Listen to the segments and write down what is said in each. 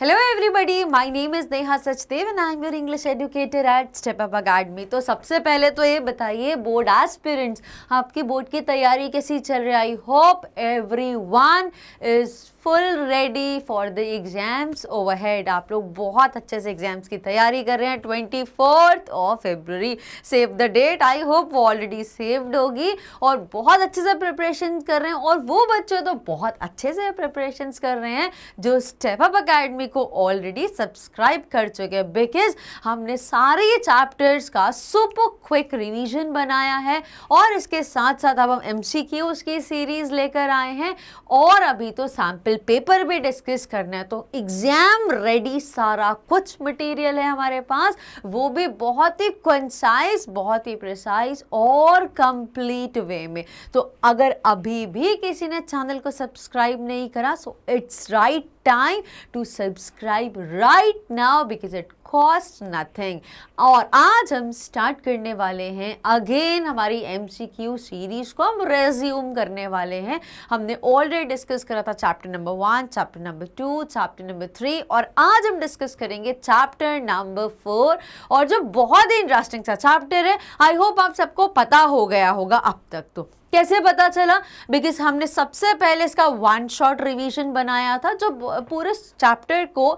Hello everybody, my name is Neha Sachdev and I am your English educator at Step Up Academy। तो सबसे पहले तो ये बताइए बोर्ड एस्पिरेंट्स, आपकी बोर्ड की तैयारी कैसी चल रही है। I hope everyone is full ready for the exams overhead. आप लोग बहुत अच्छे से एग्जाम्स की तैयारी कर रहे हैं। 24 फरवरी save the date. I hope वो ऑलरेडी सेव्ड होगी और बहुत अच्छे से प्रिपरेशन कर रहे हैं। और वो बच्चे तो बहुत अच्छे से प्रिपरेशन कर रहे हैं जो स्टेप अप अकेडमी को ऑलरेडी सब्सक्राइब कर चुके हैं, बिकॉज हमने सारे चैप्टर्स का सुपर क्विक रिवीजन बनाया है और इसके साथ साथ अब हम एमसीक्यूज की सीरीज लेकर आए हैं और अभी तो सैंपल पेपर भी डिस्कस करना है। तो एग्जाम रेडी सारा कुछ मटेरियल है हमारे पास, वो भी बहुत ही कंसाइज, बहुत ही प्रिसाइज और कंप्लीट वे में। तो अगर अभी भी किसी ने चैनल को सब्सक्राइब नहीं करा, so it's right time to subscribe right now because it costs nothing। और आज हम स्टार्ट करने वाले हैं अगेन हमारी MCQ सीरीज को हम रेज्यूम करने वाले हैं। हमने ऑलरेडी डिस्कस करा था chapter number 1, chapter number 2, chapter number 3 और आज हम डिस्कस करेंगे चैप्टर नंबर 4 और जो बहुत ही इंटरेस्टिंग सा चैप्टर है। आई होप आप सबको पता हो गया होगा अब तक। तो कैसे पता चला? बिकॉज हमने सबसे पहले इसका वन शॉट रिवीजन बनाया था जो पूरे चैप्टर को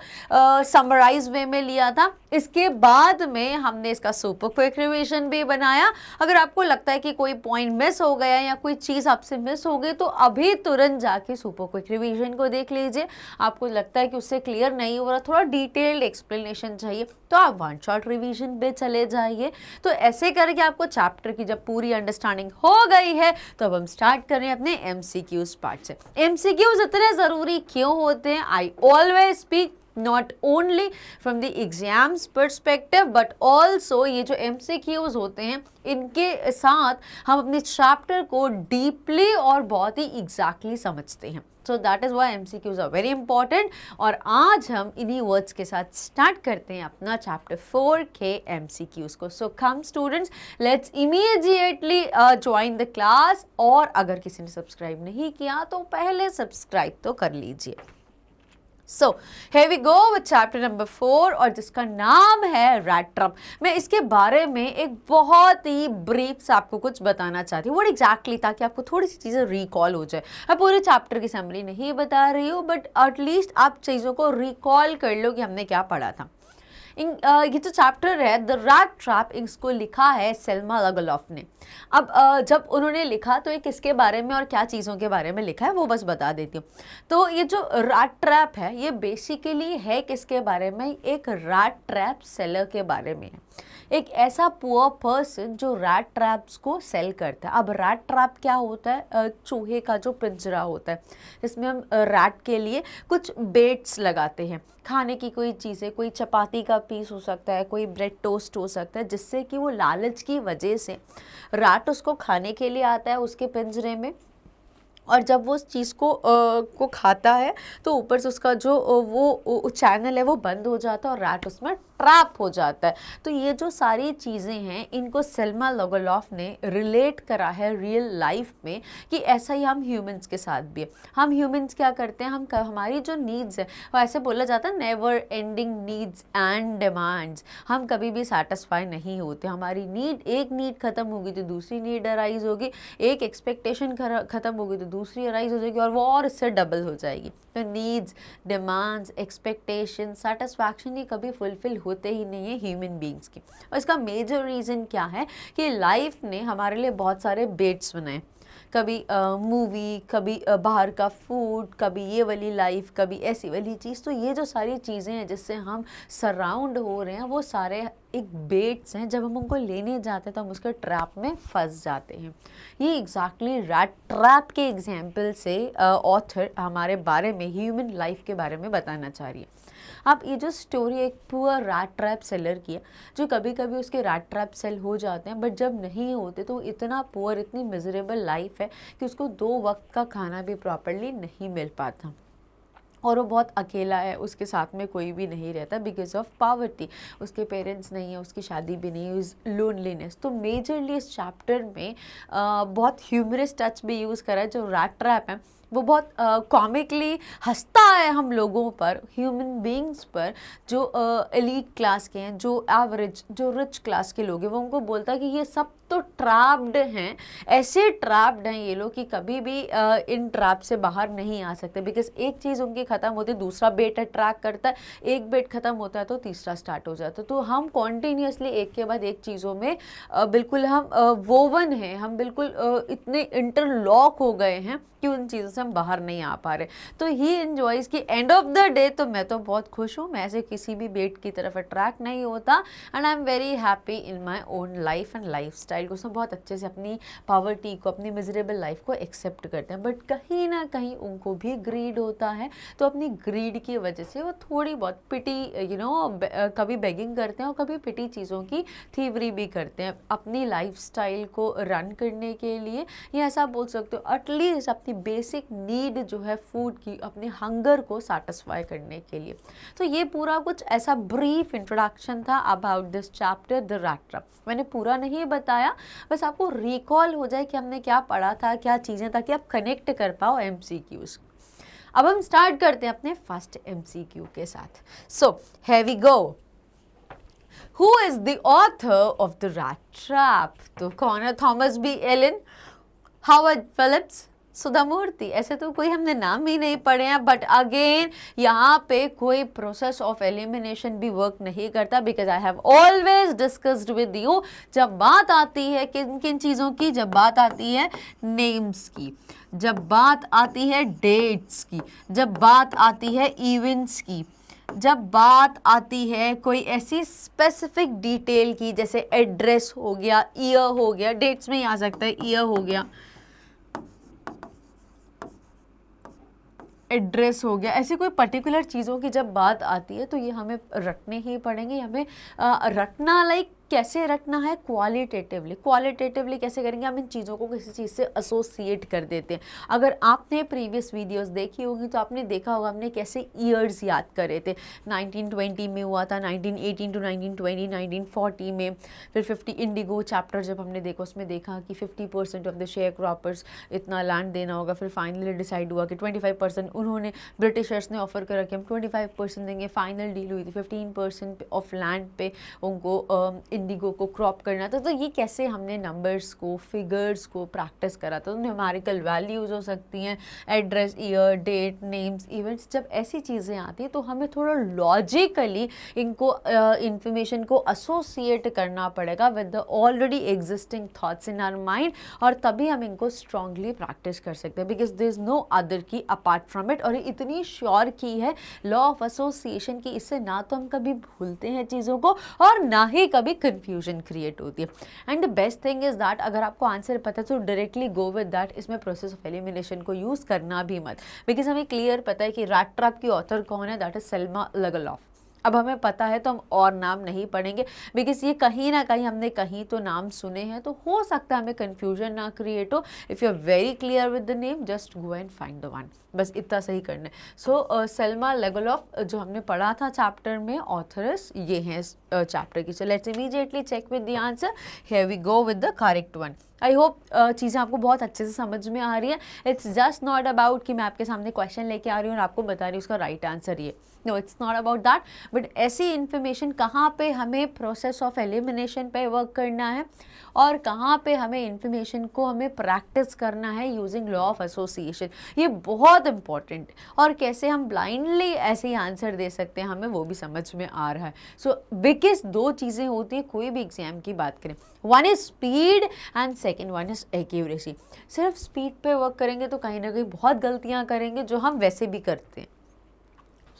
समराइज वे में लिया था। इसके बाद में हमने इसका सुपर क्विक रिवीजन भी बनाया। अगर आपको लगता है कि कोई पॉइंट मिस हो गया या कोई चीज़ आपसे मिस हो गई तो अभी तुरंत जाके सुपर क्विक रिवीजन को देख लीजिए। आपको लगता है कि उससे क्लियर नहीं हो रहा, थोड़ा डिटेल्ड एक्सप्लेनेशन चाहिए तो आप वन शॉट रिवीजन पे चले जाइए। तो ऐसे करके आपको चैप्टर की जब पूरी अंडरस्टैंडिंग हो गई है तो अब हम स्टार्ट कर रहे हैं अपने MCQs पार्ट से। MCQs इतने ज़रूरी क्यों होते हैं? I always speak not only from the exams perspective but also ये जो MCQs होते हैं इनके साथ हम अपने चैप्टर को डीपली और बहुत ही एग्जैक्टली समझते हैं। So that is why MCQs are very important। और आज हम इन्हीं वर्ड्स के साथ स्टार्ट करते हैं अपना चैप्टर 4 के MCQs को। So come students, let's immediately join the class। और अगर किसी ने सब्सक्राइब नहीं किया तो पहले सब्सक्राइब तो कर लीजिए। So here we go with chapter number 4 और जिसका नाम है rat trap। मैं इसके बारे में एक बहुत ही ब्रीफ से आपको कुछ बताना चाहती हूँ। What exactly, ताकि आपको थोड़ी सी चीज़ें रिकॉल हो जाए। मैं पूरे चैप्टर की समरी नहीं बता रही हूँ बट एटलीस्ट आप चीज़ों को रिकॉल कर लो कि हमने क्या पढ़ा था। ये जो चैप्टर है द रैट ट्रैप, इसको लिखा है सेल्मा लगलोफ ने। अब जब उन्होंने लिखा तो ये किसके बारे में और क्या चीज़ों के बारे में लिखा है वो बस बता देती हूँ। तो ये जो रैट ट्रैप है ये बेसिकली है किसके बारे में? एक रैट ट्रैप सेलर के बारे में है। एक ऐसा पुअर पर्सन जो रैट ट्रैप्स को सेल करता है। अब रैट ट्रैप क्या होता है? चूहे का जो पिंजरा होता है जिसमें हम रैट के लिए कुछ बेट्स लगाते हैं, खाने की कोई चीज़ें, कोई चपाती का पीस हो सकता है, कोई ब्रेड टोस्ट हो सकता है, जिससे कि वो लालच की वजह से रैट उसको खाने के लिए आता है उसके पिंजरे में। और जब वो उस चीज़ को खाता है तो ऊपर से उसका जो वो चैनल है वो बंद हो जाता है और रैट उसमें ट्रैप हो जाता है। तो ये जो सारी चीज़ें हैं इनको सेल्मा लगलोफ ने रिलेट करा है रियल लाइफ में कि ऐसा ही हम ह्यूमंस के साथ भी है। हम ह्यूमंस क्या करते हैं, हमारी जो नीड्स है वो ऐसे बोला जाता है never ending needs and demands. हम कभी भी सेटिस्फाई नहीं होते। हमारी एक नीड ख़त्म होगी तो दूसरी नीड अराइज होगी, एक एक्सपेक्टेशन ख़त्म होगी तो दूसरी अराइज हो जाएगी और वो और इससे डबल हो जाएगी। तो नीड्स, डिमांड्स, एक्सपेक्टेशन, सेटिस्फैक्शन ये कभी फुलफिल होते ही नहीं है ह्यूमन बींग्स की। और इसका मेजर रीज़न क्या है कि लाइफ ने हमारे लिए बहुत सारे बेट्स बनाए। कभी मूवी, कभी बाहर का फूड, कभी ये वाली लाइफ, कभी ऐसी वाली चीज़। तो ये जो सारी चीज़ें हैं जिससे हम सराउंड हो रहे हैं वो सारे एक बेट्स हैं। जब हम उनको लेने जाते हैं तो हम उसके ट्रैप में फंस जाते हैं। ये एग्जैक्टली रैट ट्रैप के एग्जाम्पल से ऑथर हमारे बारे में, ह्यूमन लाइफ के बारे में बताना चाह रही है। अब ये जो स्टोरी एक पुअर रैट ट्रैप सेलर की है जो कभी कभी उसके रैट ट्रैप सेल हो जाते हैं बट जब नहीं होते तो इतना पुअर, इतनी मिजरेबल लाइफ है कि उसको 2 वक्त का खाना भी प्रॉपरली नहीं मिल पाता और वो बहुत अकेला है, उसके साथ में कोई भी नहीं रहता बिकॉज ऑफ पावर्टी। उसके पेरेंट्स नहीं है, उसकी शादी भी नहीं है, लोनलीनेस। तो मेजरली इस चैप्टर में बहुत ह्यूमरस टच भी यूज़ करा है। जो रैट ट्रैप है वो बहुत कॉमिकली हंसता है हम लोगों पर, ह्यूमन बीइंग्स पर, जो एलीट क्लास के हैं, जो एवरेज, जो रिच क्लास के लोग हैं, वो उनको बोलता है कि ये सब तो ट्रैप्ड हैं, ऐसे ट्रैप्ड हैं ये लोग कि कभी भी इन ट्रैप से बाहर नहीं आ सकते, बिकॉज एक चीज़ उनकी ख़त्म होती है दूसरा बेट अट्रैक्ट करता है, एक बेट ख़त्म होता है तो तीसरा स्टार्ट हो जाता है। तो हम कॉन्टीन्यूसली एक के बाद एक चीज़ों में बिल्कुल हम वोवन हैं, हम बिल्कुल इतने इंटरलॉक हो गए हैं कि उन चीज़ों से हम बाहर नहीं आ पा रहे। तो ही एंजॉयज कि एंड ऑफ द डे तो मैं तो बहुत खुश हूँ, मैं ऐसे किसी भी बेट की तरफ अट्रैक्ट नहीं होता, and I am very happy in my own life and life style को। सब बहुत अच्छे से अपनी पॉवर्टी को, अपनी मिजरेबल लाइफ को एक्सेप्ट करते हैं, बट कहीं ना कहीं उनको भी ग्रीड होता है, तो अपनी ग्रीड की वजह से वो थोड़ी बहुत पिटी कभी बेगिंग करते हैं और कभी पिटी चीज़ों की थीवरी भी करते हैं अपनी लाइफ स्टाइल को रन करने के लिए, या ऐसा बोल सकते हो एटलीस्ट अपनी बेसिक नीड जो है फूड की, अपने हंगर को सेटिस्फाई करने के लिए। तो ये पूरा कुछ ऐसा ब्रीफ इंट्रोडक्शन था about this chapter the rat trap. मैंने पूरा नहीं बताया, बस आपको रिकॉल हो जाए कि हमने क्या पढ़ा था, क्या चीज़ें, ताकि आप कनेक्ट कर पाओ MCQs। अब हम स्टार्ट करते हैं अपने फर्स्ट MCQ के साथ। सो here we go. Who is the author of the rat trap? तो कौन है? Thomas B Allen, Howard Phillips, Sudha Murthy. ऐसे तो कोई हमने नाम ही नहीं पढ़े हैं, बट अगेन यहाँ पे कोई प्रोसेस ऑफ एलिमिनेशन भी वर्क नहीं करता, because I have always discussed with you, जब बात आती है किन किन चीज़ों की, जब बात आती है नेम्स की, जब बात आती है डेट्स की, जब बात आती है इवेंट्स की, जब बात आती है कोई ऐसी स्पेसिफिक डिटेल की, जैसे एड्रेस हो गया, ईयर हो गया, डेट्स में ही आ सकता है, ईयर हो गया, एड्रेस हो गया, ऐसी कोई पर्टिकुलर चीज़ों की जब बात आती है तो ये हमें रटने ही पड़ेंगे। हमें रटना लाइक कैसे रखना है? क्वालिटेटिवली। क्वालिटेटिवली कैसे करेंगे? हम इन चीज़ों को किसी चीज़ से एसोसिएट कर देते हैं। अगर आपने प्रीवियस वीडियोस देखी होगी तो आपने देखा होगा हमने कैसे ईयर्स याद करे थे। 1920 में हुआ था, 1918 टू 1920, 1940 में, फिर 50 इंडिगो चैप्टर जब हमने देखा उसमें देखा कि 50% ऑफ द शेयर क्रॉपर्स इतना लैंड देना होगा। फिर फाइनली डिसाइड हुआ कि 25% उन्होंने, ब्रिटिशर्स ने ऑफर करा कि हम 25% देंगे। फाइनल डील हुई थी 15% ऑफ लैंड पे उनको इंडिगो को क्रॉप करना था। तो ये कैसे हमने नंबर्स को, फिगर्स को प्रैक्टिस करा था। तो न्यूमेरिकल वैल्यूज़ हो सकती हैं, address, year, date, names, events. जब ऐसी चीज़ें आती हैं तो हमें थोड़ा लॉजिकली इनको इंफॉर्मेशन को एसोसिएट करना पड़ेगा with the already existing thoughts in our mind, और तभी हम इनको स्ट्रांगली प्रैक्टिस कर सकते हैं, because there is no other key apart from it. और ये इतनी श्योर की है लॉ ऑफ एसोसिएशन की, इससे ना तो हम कभी भूलते हैं चीज़ों को और ना ही कभी कंफ्यूजन क्रिएट होती है। And the best thing is that अगर आपको आंसर पता है तो डायरेक्टली गो विद दैट। इसमें प्रोसेस ऑफ एलिमिनेशन को यूज़ करना भी मत, बिकॉज हमें क्लियर पता है कि रैट ट्रैप की ऑथर कौन है, दैट इज सेल्मा लगलॉफ। अब हमें पता है तो हम और नाम नहीं पढ़ेंगे, बिकॉज ये कहीं ना कहीं हमने कहीं तो नाम सुने हैं, तो हो सकता है हमें कन्फ्यूजन ना क्रिएट हो। If you are very clear with the name, just go and find the one, बस इतना सही करना है। सो सेल्मा लगलॉफ जो हमने पढ़ा था चैप्टर में, ऑथरस ये हैं चैप्टर की। So let's immediately check with the answer. Here we go with the correct one. I hope चीज़ें आपको बहुत अच्छे से समझ में आ रही है। इट्स जस्ट नॉट अबाउट कि मैं आपके सामने क्वेश्चन लेके आ रही हूँ और आपको बता रही हूँ उसका राइट आंसर ये। No, it's not about that, but ऐसी इन्फॉर्मेशन कहाँ पे हमें प्रोसेस ऑफ एलिमिनेशन पे वर्क करना है और कहाँ पे हमें इन्फॉर्मेशन को हमें प्रैक्टिस करना है यूजिंग लॉ ऑफ एसोसिएशन, ये बहुत इंपॉर्टेंट। और कैसे हम ब्लाइंडली ऐसे ही आंसर दे सकते हैं हमें वो भी समझ में आ रहा है। सो बिकॉज दो चीज़ें होती हैं कोई भी एग्जाम की बात करें, one is speed and second one is accuracy. सिर्फ स्पीड पे वर्क करेंगे तो कहीं ना कहीं बहुत गलतियाँ करेंगे जो हम वैसे भी करते हैं,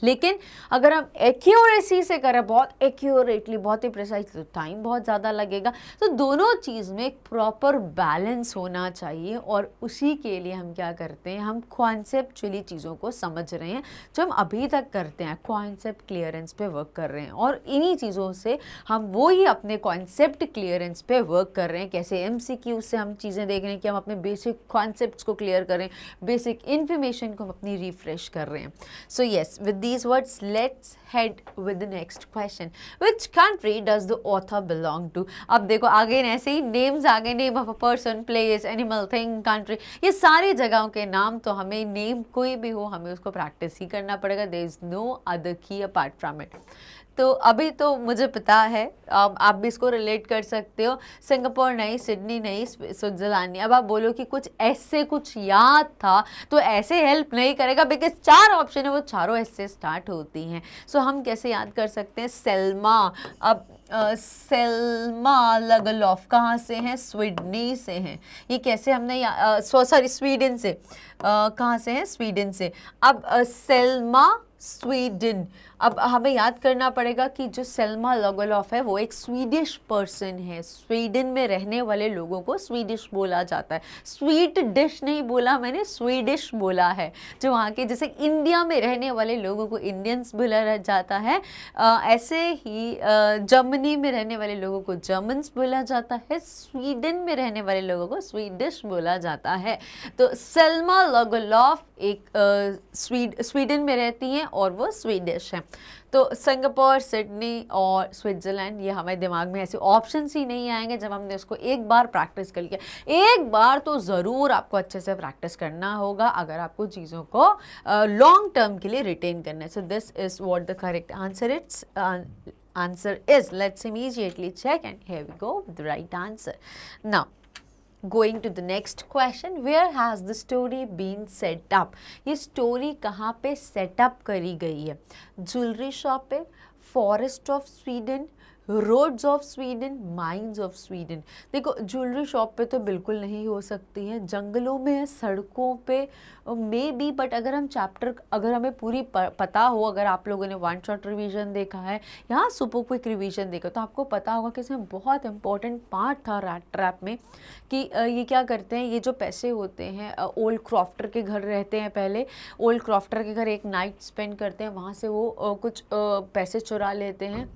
लेकिन अगर हम एक्यूरेसी से करें, बहुत एक्यूरेटली, बहुत ही प्रिसाइज, तो टाइम बहुत ज़्यादा लगेगा। तो दोनों चीज़ में एक प्रॉपर बैलेंस होना चाहिए, और उसी के लिए हम क्या करते हैं, हम कॉन्सेप्चुअली चीज़ों को समझ रहे हैं जो हम अभी तक करते हैं, कॉन्सेप्ट क्लियरेंस पे वर्क कर रहे हैं, और इन्हीं चीज़ों से हम वो ही अपने कॉन्सेप्ट क्लियरेंस पे वर्क कर रहे हैं। कैसे MCQ से हम चीज़ें देख रहे हैं कि हम अपने बेसिक कॉन्सेप्ट्स को क्लियर करें, बेसिक इन्फॉर्मेशन को हम अपनी रिफ्रेश कर रहे हैं। So yes, with these words, let's head with the next question. Which country does the author belong to? अब देखो आगे ऐसे ही names आ गए, name of a person, place, animal, thing, country, ये सारी जगहों के नाम, तो हमें name कोई भी हो हमें उसको practice ही करना पड़ेगा. There is no other key apart from it. तो अभी तो मुझे पता है, आप भी इसको रिलेट कर सकते हो. सिंगापुर नहीं, सिडनी नहीं, स्विट्जरलैंड नहीं. अब आप बोलो कि कुछ ऐसे कुछ याद था, तो ऐसे हेल्प नहीं करेगा, बिकॉज 4 ऑप्शन है, वो चारों ऐसे स्टार्ट होती हैं. सो हम कैसे याद कर सकते हैं? सेल्मा. अब सेल्मा लगलोफ कहाँ से हैं? स्वीडनी से हैं. ये कैसे हमने सॉरी स्वीडन से. कहाँ से हैं? स्वीडन से. अब सेल्मा स्वीडन. अब हमें याद करना पड़ेगा कि जो सेल्मा लगलोफ है वो एक स्वीडिश पर्सन है. स्वीडन में रहने वाले लोगों को स्वीडिश बोला जाता है. स्वीट डिश नहीं बोला मैंने, स्वीडिश बोला है. जो वहाँ के, जैसे इंडिया में रहने वाले लोगों को इंडियंस बोला जाता है, ऐसे ही जर्मनी में रहने वाले लोगों को जर्मन्स बोला जाता है. स्वीडन में रहने वाले लोगों को स्वीडिश बोला जाता है. तो सेल्मा लगलोफ एक स्वीडन में रहती हैं और वो स्वीडिश हैं. तो सिंगापुर, सिडनी और स्विट्ज़रलैंड, ये हमारे दिमाग में ऐसे ऑप्शंस ही नहीं आएंगे जब हमने उसको एक बार प्रैक्टिस कर लिया. एक बार तो ज़रूर आपको अच्छे से प्रैक्टिस करना होगा अगर आपको चीज़ों को लॉन्ग टर्म के लिए रिटेन करना है. So this is what the correct answer it's answer is. Let's immediately check, and here we go with the right answer. Now going to the next question, where has the story been set up? ये story कहाँ पे set up करी गई है? Jewellery shop पे, forest of Sweden, roads of Sweden, mines of Sweden. देखो jewellery shop पे तो बिल्कुल नहीं हो सकती है, जंगलों में, सड़कों पे मे बी, बट अगर हम चैप्टर, अगर हमें पूरी पता हो, अगर आप लोगों ने वन शॉट रिवीजन देखा है या सुपर क्विक रिवीजन देखा, तो आपको पता होगा कि इसमें बहुत इंपॉर्टेंट पार्ट था रैट ट्रैप में कि ये क्या करते हैं, ये जो पैसे होते हैं, ओल्ड क्रॉफ्टर के घर रहते हैं पहले, ओल्ड क्रॉफ्टर के घर एक नाइट स्पेंड करते हैं, वहाँ से वो कुछ पैसे चुरा लेते हैं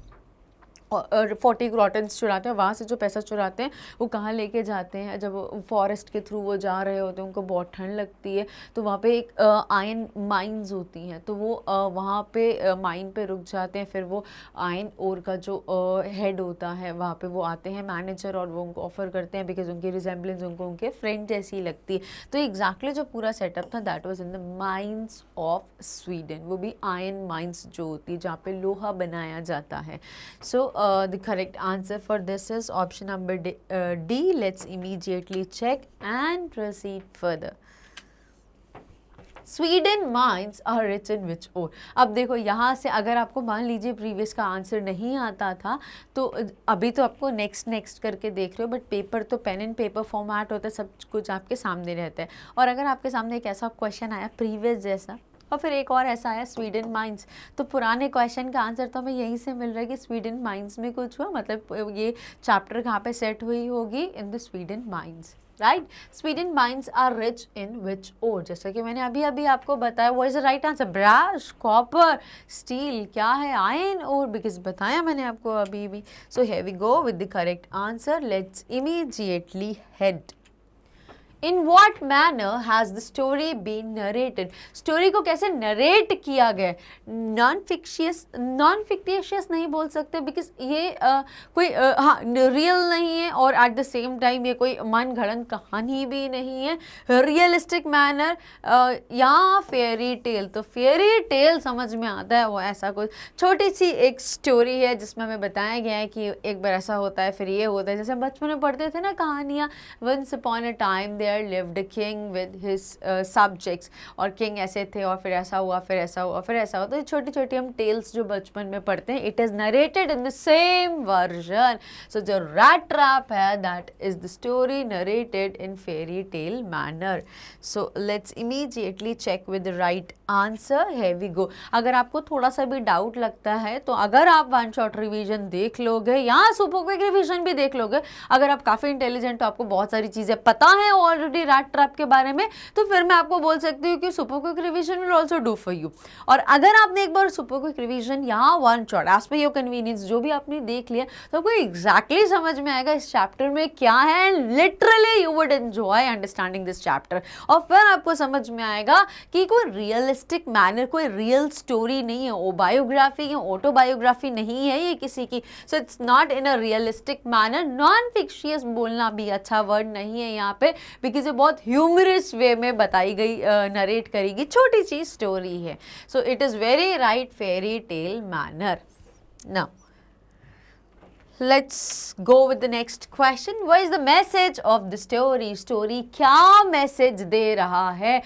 और 40 क्रॉटन्स चुराते हैं. वहाँ से जो पैसा चुराते हैं वो कहाँ लेके जाते हैं? जब फॉरेस्ट के थ्रू वो जा रहे होते हैं, उनको बहुत ठंड लगती है, तो वहाँ पे एक आयरन माइंस होती हैं, तो वो वहाँ पे माइन पे रुक जाते हैं. फिर वो आयरन ओर का जो हेड होता है वहाँ पे वो आते हैं मैनेजर, और वो उनको ऑफर करते हैं बिकॉज उनकी रिजेम्बलेंस उनको उनके फ्रेंड जैसी लगती है. तो एग्जैक्टली जो पूरा सेटअप था that was in the mines of Sweden. वो भी आयरन माइंस जो होती है जहाँ पे लोहा बनाया जाता है. सो the correct answer for this is option number D. Let's immediately check and proceed further. Sweden mines are rich in which ore? अब देखो यहाँ से अगर आपको मान लीजिए प्रीवियस का आंसर नहीं आता था, तो अभी तो आपको नेक्स्ट करके देख रहे हो, बट पेपर तो पेन एंड पेपर फॉर्मेट होता है, सब कुछ आपके सामने रहता है. और अगर आपके सामने एक ऐसा क्वेश्चन आया प्रीवियस जैसा, और फिर एक और ऐसा आया स्वीडन माइंस, तो पुराने क्वेश्चन का आंसर तो हमें यहीं से मिल रहा है कि स्वीडन माइंस में कुछ हुआ, मतलब ये चैप्टर कहाँ पे सेट हुई होगी? In the Sweden mines, right. Sweden mines are rich in which ore? जैसा कि मैंने अभी आपको बताया, what is the right answer? Brass, copper, steel, क्या है? आयरन ओर, बिकॉज बताया मैंने आपको अभी भी. So here we go with the correct answer. Let's immediately head. In what manner has the story been narrated? Story को कैसे narrate किया गया? नॉन फिक्टिशियस नहीं बोल सकते, बिकॉज ये कोई रियल नहीं है, और एट द सेम टाइम ये कोई मन घड़न कहानी भी नहीं है. रियलिस्टिक मैनर या फेयरी टेल? तो फेयरी टेल समझ में आता है, वो ऐसा कुछ छोटी सी एक स्टोरी है जिसमें हमें बताया गया है कि एक बार ऐसा होता है, फिर ये होता है. जैसे बचपन में पढ़ते थे ना कहानियाँ, once upon a time there lived a king with his subjects, और किंग ऐसे थे और फिर ऐसा हुआ, फिर ऐसा हुआ, फिर ऐसा हुआ. तो छोटी छोटी हम टेल्स जो बचपन में पढ़ते हैं, it is narrated in the same version. So जो रैट ट्रैप है that is the story narrated in fairy tale manner. So let's immediately check with the right answer. Here we go. अगर आपको थोड़ा सा भी डाउट लगता है तो अगर आप वन शॉट रिवीजन देख लोगे या सुपर क्विक रिवीजन भी देख लोगे, अगर आप काफ़ी इंटेलिजेंट हो, आपको बहुत सारी चीज़ें पता है ऑलरेडी रैट ट्रैप के बारे में, तो फिर मैं आपको बोल सकती हूँ कि super quick revision will also do for you. और अगर आपने एक बार सुपर क्विक रिवीजन यहाँ one shot as per your convenience जो भी आपने देख लिया, तो आपको एग्जैक्टली समझ में आएगा इस चैप्टर में क्या है, and literally you would enjoy understanding this chapter. और फिर आपको समझ में आएगा कि कोई रियलिस्टिक मैनर, कोई रियल स्टोरी नहीं है, ओ बायोग्राफी या ऑटोबायोग्राफी नहीं है ये किसी की। So it's not in a realistic manner. Non fictitious बोलना भी अच्छा वर्ड नहीं है यहाँ पे, बिकॉज ये बहुत ह्यूमरस वे में बताई गई, नरेट करेगी, छोटी सी स्टोरी है। So it is very right Pheri tale manner. Now let's go with the next question. What is the message of the story? Story क्या मैसेज दे रहा है?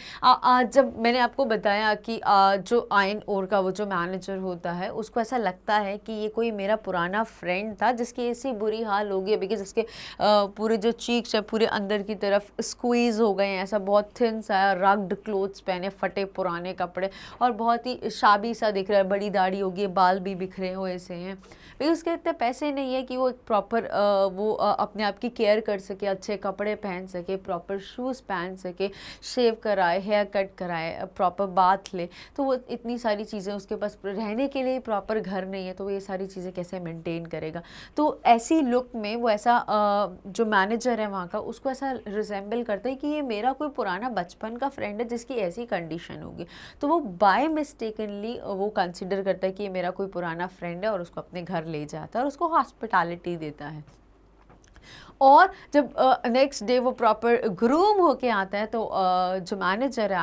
जब मैंने आपको बताया कि जो आयन और का वो जो मैनेजर होता है, उसको ऐसा लगता है कि ये कोई मेरा पुराना फ्रेंड था जिसकी ऐसी बुरी हाल हो गई है, बिकॉज उसके पूरे जो चीक्स है पूरे अंदर की तरफ स्क्वीज़ हो गए हैं, ऐसा बहुत थिन सा रग्ड क्लोथ्स पहने, फटे पुराने कपड़े, और बहुत ही शाबी सा दिख रहा है, बड़ी दाढ़ी होगी, बाल भी बिखरे हुए से हैं, बिकॉज उसके इतने पैसे नहीं है कि वो एक प्रॉपर अपने आप की केयर कर सके, अच्छे कपड़े पहन सके, प्रॉपर शूज़ पहन सके, शेव कराए, हेयर कट कराए, प्रॉपर बाथ ले। तो वो इतनी सारी चीज़ें उसके पास, रहने के लिए प्रॉपर घर नहीं है, तो वो ये सारी चीज़ें कैसे मेंटेन करेगा। तो ऐसी लुक में वो ऐसा जो मैनेजर है वहाँ का, उसको ऐसा रिजेंबल करता है कि ये मेरा कोई पुराना बचपन का फ्रेंड है जिसकी ऐसी कंडीशन होगी। तो वो बाय मिस्टेकनली वो कंसिडर करता है कि ये मेरा कोई पुराना फ्रेंड है और उसको अपने घर ले जाता है और उसको हॉस्पिटैलिटी देता है। और जब नेक्स्ट डे वो प्रॉपर ग्रूम होके आता है, तो जो मैनेजर है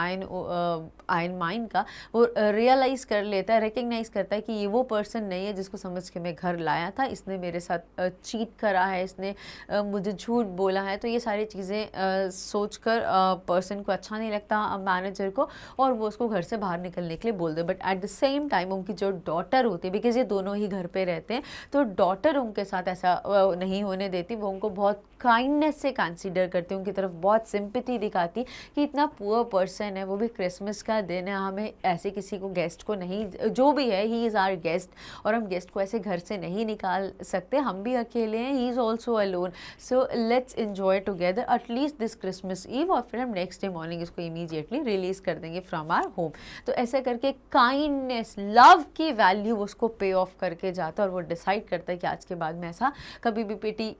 आयन माइन का, वो रियलाइज़ कर लेता है, रिकग्नाइज़ करता है कि ये वो पर्सन नहीं है जिसको समझ के मैं घर लाया था, इसने मेरे साथ चीट करा है, इसने मुझे झूठ बोला है। तो ये सारी चीज़ें सोचकर पर्सन को अच्छा नहीं लगता मैनेजर को, और वो उसको घर से बाहर निकलने के लिए बोल दे। But at the same time उनकी जो डॉटर होती है, बिकॉज ये दोनों ही घर पे रहते हैं, तो डॉटर उनके साथ ऐसा नहीं होने देती, वो उनको बहुत काइंडनेस से कंसीडर करती, उनकी तरफ बहुत सिंपैथी दिखाती कि इतना पुअर पर्सन है, वो भी क्रिसमस का दिन है, हमें ऐसे किसी को, गेस्ट को नहीं, जो भी है ही इज़ आवर गेस्ट, और हम गेस्ट को ऐसे घर से नहीं निकाल सकते, हम भी अकेले हैं, he is also alone, so let's enjoy together at least this Christmas Eve, और फिर हम नेक्स्ट डे मॉर्निंग इसको इमीडिएटली रिलीज़ कर देंगे फ्रॉम आवर होम। तो ऐसा करके काइंडनेस, लव की वैल्यू उसको पे ऑफ करके जाता है, और वो डिसाइड करता है कि आज के बाद में ऐसा कभी भी पेटी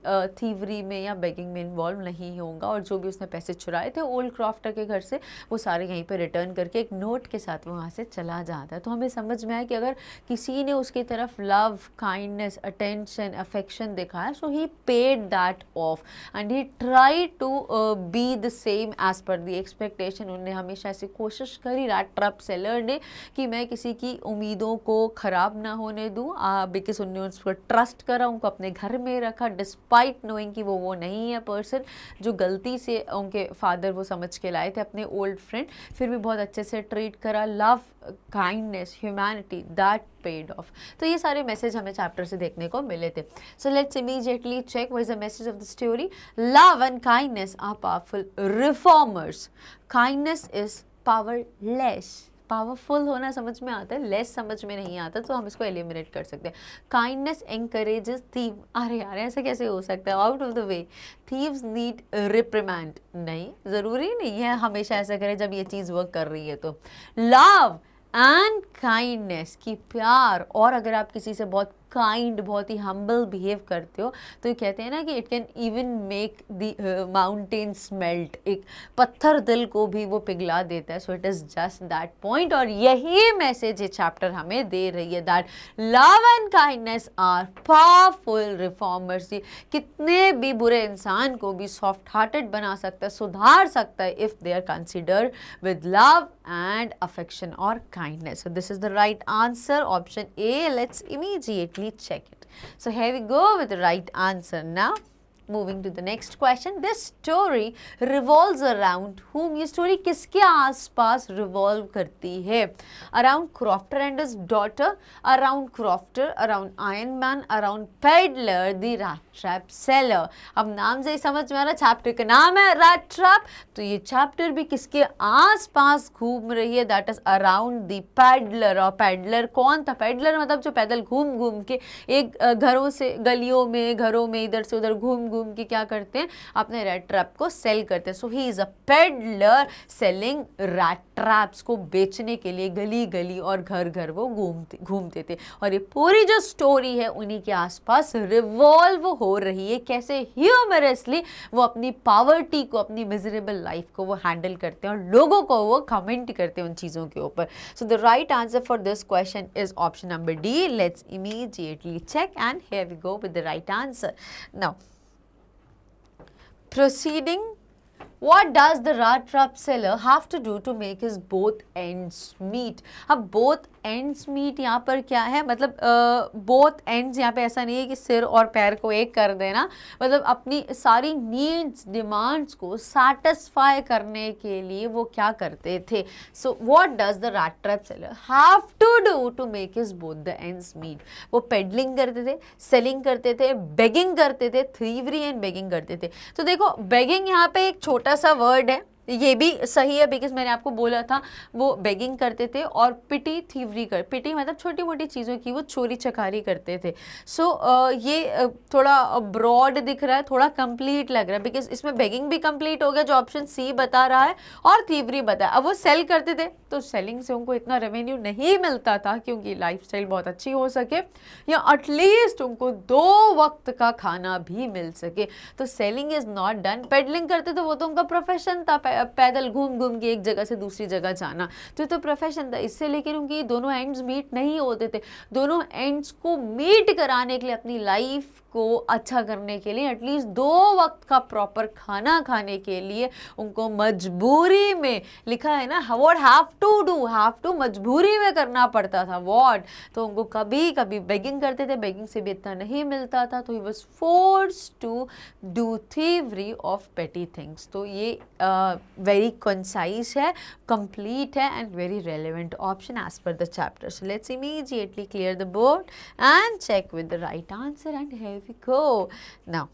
थीवरी में या बेगिंग में इन्वॉल्व नहीं होगा, और जो भी उसने पैसे चुराए थे ओल्ड क्रॉफ्टर के घर से, वो सारे यहीं पे रिटर्न करके एक नोट के साथ वहाँ से चला जाता है। तो हमें समझ में आया कि अगर किसी ने उसकी तरफ लव, काइंडनेस, अटेंशन, अफेक्शन दिखाया, so he paid that off and he try to be the same as per the expectation. उन्होंने हमेशा ऐसी कोशिश करी, रैट ट्रैप सेलर ने, कि मैं किसी की उम्मीदों को ख़राब ना होने दूँ, बिकॉज उन्होंने उस पर ट्रस्ट करा, उनको अपने घर में रखा, डिस्पाइट नोइंग कि वो नहीं है पर्सन जो गलती से उनके फादर वो समझ के लाए थे अपने ओल्ड फ्रेंड, फिर भी बहुत अच्छे से ट्रीट करा। Love, kindness, humanity, that paid of. तो ये सारे मैसेज हमें चैप्टर से देखने को मिले थे। So let's immediately check what is the message of the story. Love and kindness are powerful reformers, kindness is powerless. Powerful होना समझ में आता है, लेस समझ में नहीं आता, तो हम इसको एलिमिनेट कर सकते हैं। काइंडनेस एनकरेजेस थीव, अरे यार ऐसे कैसे हो सकता है, out of the way. Thieves need reprimand, नहीं, ज़रूरी नहीं है हमेशा ऐसा करें जब ये चीज़ वर्क कर रही है तो। लव एंड काइंडनेस की प्यार, और अगर आप किसी से बहुत काइंड, बहुत ही हम्बल बिहेव करते हो, तो ये कहते हैं ना कि it can even make the mountains melt, एक पत्थर दिल को भी वो पिघला देता है। So it is just that point, और यही मैसेज ये चैप्टर हमें दे रही है, that love and kindness are powerful reformers. ये कितने भी बुरे इंसान को भी सॉफ्ट हार्टेड बना सकता है, सुधार सकता है, if they are considered with love and affection or kindness. So this is the right answer, option A. Let's immediately check it. So here we go with the right answer. Now moving to the next question, this story revolves around whom? ये story किसके आसपास revolve करती है? Around Crofter and his daughter, around Crofter, around Iron Man, around Peddler, the rat trap seller. अब नाम से ही समझ में आ रहा, चैप्टर का नाम है rat trap, तो ये चैप्टर भी किसके आसपास घूम रही है? That is around the peddler. और पैडलर कौन था? पैडलर मतलब जो पैदल घूम घूम के एक घरों से, गलियों में, घरों में इधर से उधर घूम घूम के क्या करते हैं, अपने रैट ट्रैप को सेल करते हैं. So he is a peddler selling rat traps को बेचने के लिए गली गली और घर घर वो घूमते थे. और ये पूरी जो स्टोरी है उन्हीं के आसपास रिवॉल्व हो रही है, कैसे ह्यूमरसली वो अपनी पॉवर्टी को, अपनी मिजरेबल लाइफ को वो हैंडल करते हैं और लोगों को वो कमेंट करते हैं उन चीज़ों के ऊपर. So the right answer for this question is option number D. Let's immediately check and here we go with the right answer. Now, proceeding, what does the rat trap seller have to do to make his both ends meet? अब both ends meet यहाँ पर क्या है, मतलब both ends यहाँ पे ऐसा नहीं है कि सिर और पैर को एक कर देना, मतलब अपनी सारी नीड्स डिमांड्स को सेटिस्फाई करने के लिए वो क्या करते थे. So what does the rat trap seller have to do to make his both the ends meet? वो पेडलिंग करते थे, सेलिंग करते थे, बेगिंग करते थे, थीवरी एंड बेगिंग करते थे. तो देखो बेगिंग यहाँ पे एक छोटा सा वर्ड है, ये भी सही है बिकॉज मैंने आपको बोला था वो बेगिंग करते थे और पिटी थीवरी पिटी मतलब छोटी मोटी चीज़ों की वो चोरी चकारी करते थे. सो ये थोड़ा ब्रॉड दिख रहा है, थोड़ा कंप्लीट लग रहा है बिकॉज इसमें बेगिंग भी कंप्लीट हो गया जो ऑप्शन सी बता रहा है और थीवरी बताया. अब वो सेल करते थे तो सेलिंग से उनको इतना रेवेन्यू नहीं मिलता था क्योंकि लाइफस्टाइल बहुत अच्छी हो सके या एटलीस्ट उनको 2 वक्त का खाना भी मिल सके. तो selling is not done. Pedalling करते थे वो तो उनका प्रोफेशन था, पैदल घूम घूम के एक जगह से दूसरी जगह जाना, तो प्रोफेशन था इससे. लेकिन उनकी दोनों एंड्स मीट नहीं होते थे. दोनों एंड्स को मीट कराने के लिए, अपनी लाइफ को अच्छा करने के लिए, एटलीस्ट 2 वक्त का प्रॉपर खाना खाने के लिए उनको मजबूरी में, लिखा है ना what have to do, have to मजबूरी में करना पड़ता था व्हाट. तो उनको कभी कभी बेगिंग करते थे, बेगिंग से भी इतना नहीं मिलता था तो he was forced to do thievery of petty things. तो ये वेरी कंसाइज है, कंप्लीट है and very relevant option as per the chapter. So let's immediately clear the board and check with the right answer and here we go. Now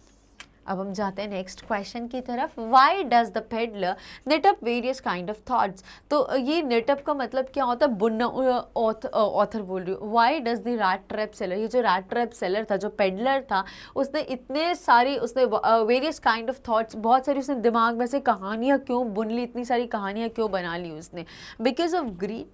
अब हम जाते हैं next question की तरफ. Why does the peddler net up various kind of thoughts? तो ये net up का मतलब क्या होता है, बुनना. ऑथर बोल रही हूँ. Y does the rat trap seller, ये जो रैट ट्रैप सेलर था, जो पेडलर था, उसने इतने सारी, उसने वेरियस काइंड ऑफ थॉट्स, बहुत सारी उसने दिमाग में से कहानियाँ क्यों बुन ली, इतनी सारी कहानियाँ क्यों बना ली उसने? Because of greed.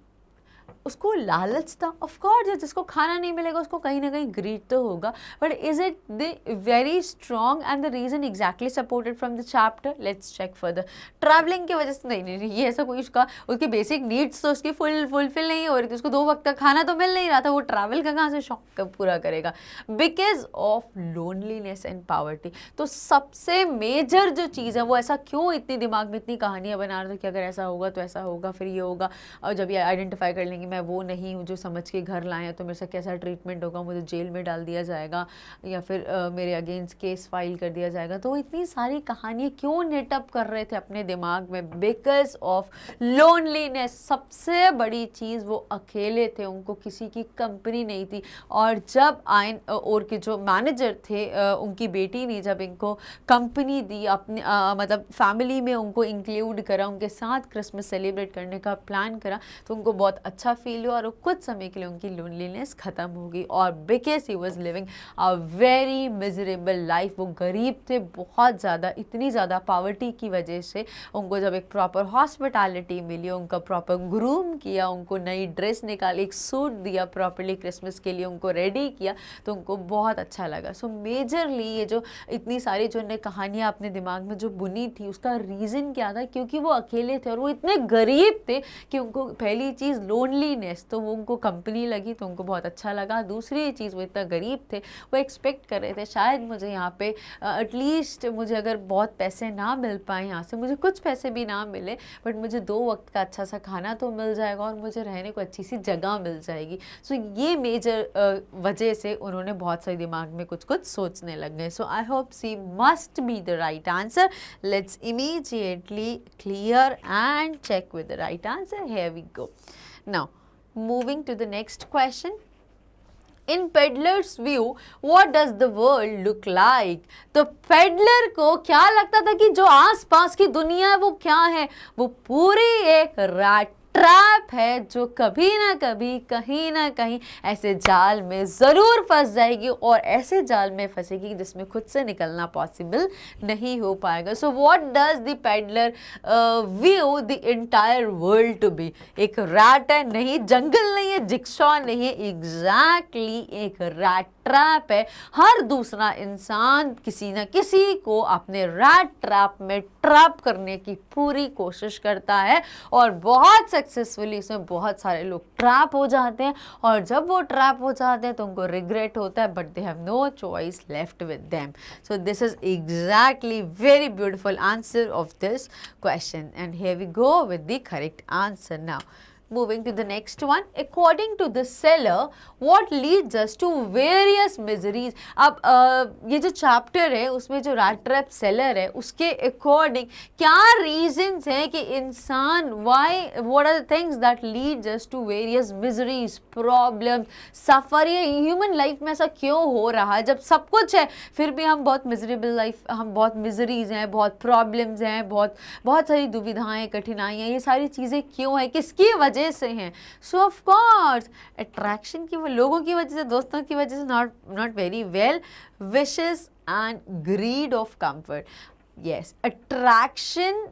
उसको लालच था. ऑफ कोर्स जिसको खाना नहीं मिलेगा उसको कहीं ना कहीं ग्रीड तो होगा, but is it the very strong and the reason exactly supported from the chapter? Let's check further. Travelling की वजह से नहीं, ये ऐसा कोई उसकी बेसिक नीड्स तो उसकी फुलफिल नहीं हो रही थी, उसको 2 वक्त का खाना तो मिल नहीं रहा था, वो ट्रैवल का कहाँ से शौक पूरा करेगा? Because of loneliness and poverty. तो सबसे मेजर जो चीज़ है वो ऐसा क्यों इतनी दिमाग में इतनी कहानियाँ बना रहा था कि अगर ऐसा होगा तो ऐसा होगा, फिर ये होगा, और जब ये आइडेंटिफाई कर लेंगे मैं वो नहीं हूँ जो समझ के घर लाए हैं तो मेरे से कैसा ट्रीटमेंट होगा, मुझे जेल में डाल दिया जाएगा या फिर मेरे अगेंस्ट केस फाइल कर दिया जाएगा. तो इतनी सारी कहानियाँ क्यों नेटअप कर रहे थे अपने दिमाग में? Because of loneliness. सबसे बड़ी चीज़ वो अकेले थे, उनको किसी की कंपनी नहीं थी. और जब आयन और के जो मैनेजर थे, उनकी बेटी ने जब इनको कंपनी दी, अपने मतलब फैमिली में उनको इंक्लूड करा, उनके साथ क्रिसमस सेलिब्रेट करने का प्लान करा, तो उनको बहुत अच्छा फील हुआ और कुछ समय के लिए उनकी लोनलीनेस खत्म हो गई. और because he was living a very miserable life. वो गरीब थे बहुत ज़्यादा, इतनी ज़्यादा पॉवर्टी की वजह से उनको जब एक प्रॉपर हॉस्पिटैलिटी मिली, उनका प्रॉपर ग्रूम किया, उनको नई ड्रेस निकाली, एक सूट दिया प्रॉपरली क्रिसमस के लिए, उनको रेडी किया, तो उनको बहुत अच्छा लगा. सो मेजरली ये जो इतनी सारी जो उन्हें कहानियाँ अपने दिमाग में जो बुनी थी उसका रीज़न क्या था? क्योंकि वो अकेले थे और वो इतने गरीब थे कि उनको पहली चीज़ लोनलीनेस, तो वो उनको कंपनी लगी तो उनको बहुत अच्छा लगा. दूसरी चीज़ वो इतना गरीब थे, वो एक्सपेक्ट कर रहे थे शायद मुझे यहाँ पे एटलीस्ट मुझे अगर बहुत पैसे ना मिल पाए, यहाँ से मुझे कुछ पैसे भी ना मिले, बट मुझे 2 वक्त का अच्छा सा खाना तो मिल जाएगा और मुझे रहने को अच्छी सी जगह मिल जाएगी. सो ये मेजर वजह से उन्होंने बहुत सारे दिमाग में कुछ कुछ सोचने लग गए. So I hope C must be the right answer. Let's immediately clear and check with the right answer. Here we go. Now, moving to the next question. In peddler's view, what does the world look like? तो peddler को क्या लगता था कि जो आसपास की दुनिया है वो क्या है? वो पूरी एक रैट ट्रैप है जो कभी ना कभी कहीं ना कहीं ऐसे जाल में ज़रूर फंस जाएगी और ऐसे जाल में फंसेगी जिसमें खुद से निकलना पॉसिबल नहीं हो पाएगा। So what does the peddler view the entire world to be? एक रैट है, नहीं जंगल नहीं है, जिक्सॉ नहीं है, एग्जैक्टली एक रैट ट्रैप है। हर दूसरा इंसान किसी न किसी को अपने रैट ट्रैप में ट्रैप करने की पूरी कोशिश करता है और बहुत सक्सेसफुली इसमें बहुत सारे लोग ट्रैप हो जाते हैं और जब वो ट्रैप हो जाते हैं तो उनको रिग्रेट होता है, but they have no choice left with them. So this is exactly very beautiful answer of this question and here we go with the correct answer now. Moving to the next one, according to the seller, what leads us to various miseries? अब ये जो chapter है उसमें जो rat trap seller है उसके according क्या reasons हैं कि इंसान what are the things that leads us to various miseries, problems, सफ़र? ये ह्यूमन लाइफ में ऐसा क्यों हो रहा है? जब सब कुछ है फिर भी हम बहुत मिजरेबल लाइफ, हम बहुत मिजरीज हैं, बहुत प्रॉब्लम्स हैं, बहुत सारी दुविधाएं, कठिनाइयाँ, ये सारी चीज़ें क्यों है, किसकी वजह से हैं? सो ऑफ कोर्स अट्रैक्शन की, लोगों की वजह से, दोस्तों की वजह से, not very well, wishes and greed of comfort. Yes, attraction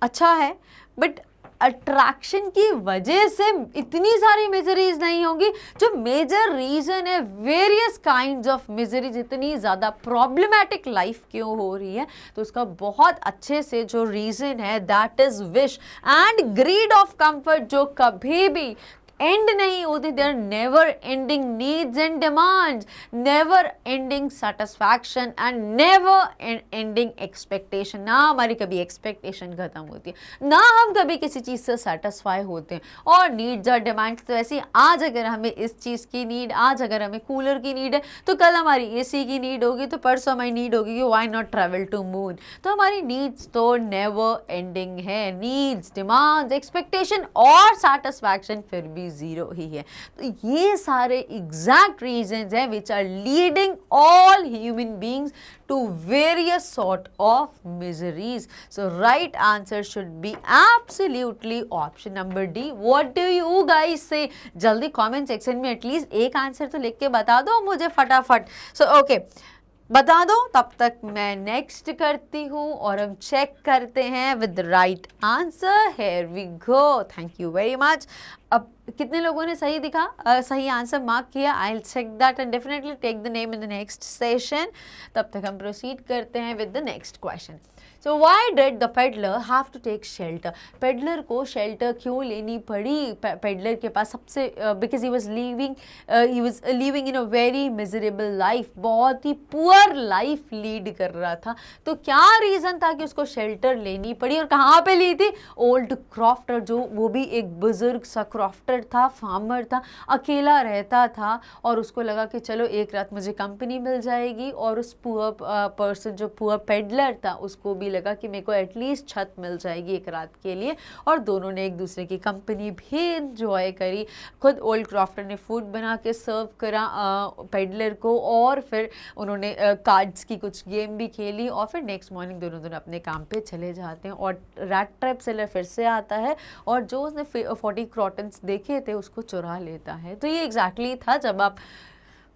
अच्छा है बट अट्रैक्शन की वजह से इतनी सारी मिजरीज नहीं होंगी। जो मेजर रीज़न है वेरियस काइंड्स ऑफ मिजरीज, इतनी ज़्यादा प्रॉब्लमेटिक लाइफ क्यों हो रही है, तो उसका बहुत अच्छे से जो रीज़न है that is wish and greed of comfort, जो कभी भी एंड नहीं होती। There never ending needs and demands, never ending satisfaction and never ending expectation. ना हमारी कभी एक्सपेक्टेशन खत्म होती है, ना हम कभी किसी चीज़ से सेटिस्फाई होते हैं। और नीड्स और डिमांड्स तो ऐसी, आज अगर हमें इस चीज़ की नीड, आज अगर हमें कूलर की नीड है तो कल हमारी एसी की नीड होगी, तो परसों हमारी नीड होगी कि why not travel to moon. तो हमारी नीड्स तो नेवर एंडिंग है, नीड्स, डिमांड्स, एक्सपेक्टेशन और सेटिस्फैक्शन फिर भी जीरो ही है। तो ये सारे एग्जैक्ट रीजंस हैं which are leading all human beings to various sort of miseries. So right answer should be absolutely option number D. What do you guys say? जल्दी comment section में at least एक answer तो लिख के बता दो मुझे फटाफट। So okay, बता दो, तब तक मैं नेक्स्ट करती हूँ और हम चेक करते हैं with right answer. Here we go, thank you very much. अब कितने लोगों ने सही दिखा, सही आंसर मार्क किया? I will check that and definitely take the name in the next session. तब तक हम प्रोसीड करते हैं with the next question. So why did the peddler have to take shelter? Peddler को शेल्टर क्यों लेनी पड़ी? पेडलर के पास सबसे because he was living in a very miserable life, बहुत ही पुअर लाइफ लीड कर रहा था। तो क्या रीज़न था कि उसको शेल्टर लेनी पड़ी और कहाँ पे ली थी? ओल्ड क्रॉफ्टर, जो वो भी एक बुजुर्ग सा क्रॉफ्टर था, फार्मर था, अकेला रहता था और उसको लगा कि चलो एक रात मुझे कंपनी मिल जाएगी। और उस पुअर पर्सन, जो पुअर पेडलर था, उसको भी लगा कि मेरे को एटलीस्ट छत मिल जाएगी एक रात के लिए। और दोनों ने एक दूसरे की कंपनी भी एंजॉय करी। खुद ओल्ड क्रॉफ्टर ने फूड बना के सर्व करा पेडलर को और फिर उन्होंने कार्ड्स की कुछ गेम भी खेली और फिर नेक्स्ट मॉर्निंग दोनों अपने काम पे चले जाते हैं। और रैट ट्रैप सेलर फिर से आता है और जो उसने 40 क्रॉटन्स देखे थे उसको चुरा लेता है। तो ये एग्जैक्टली था, जब आप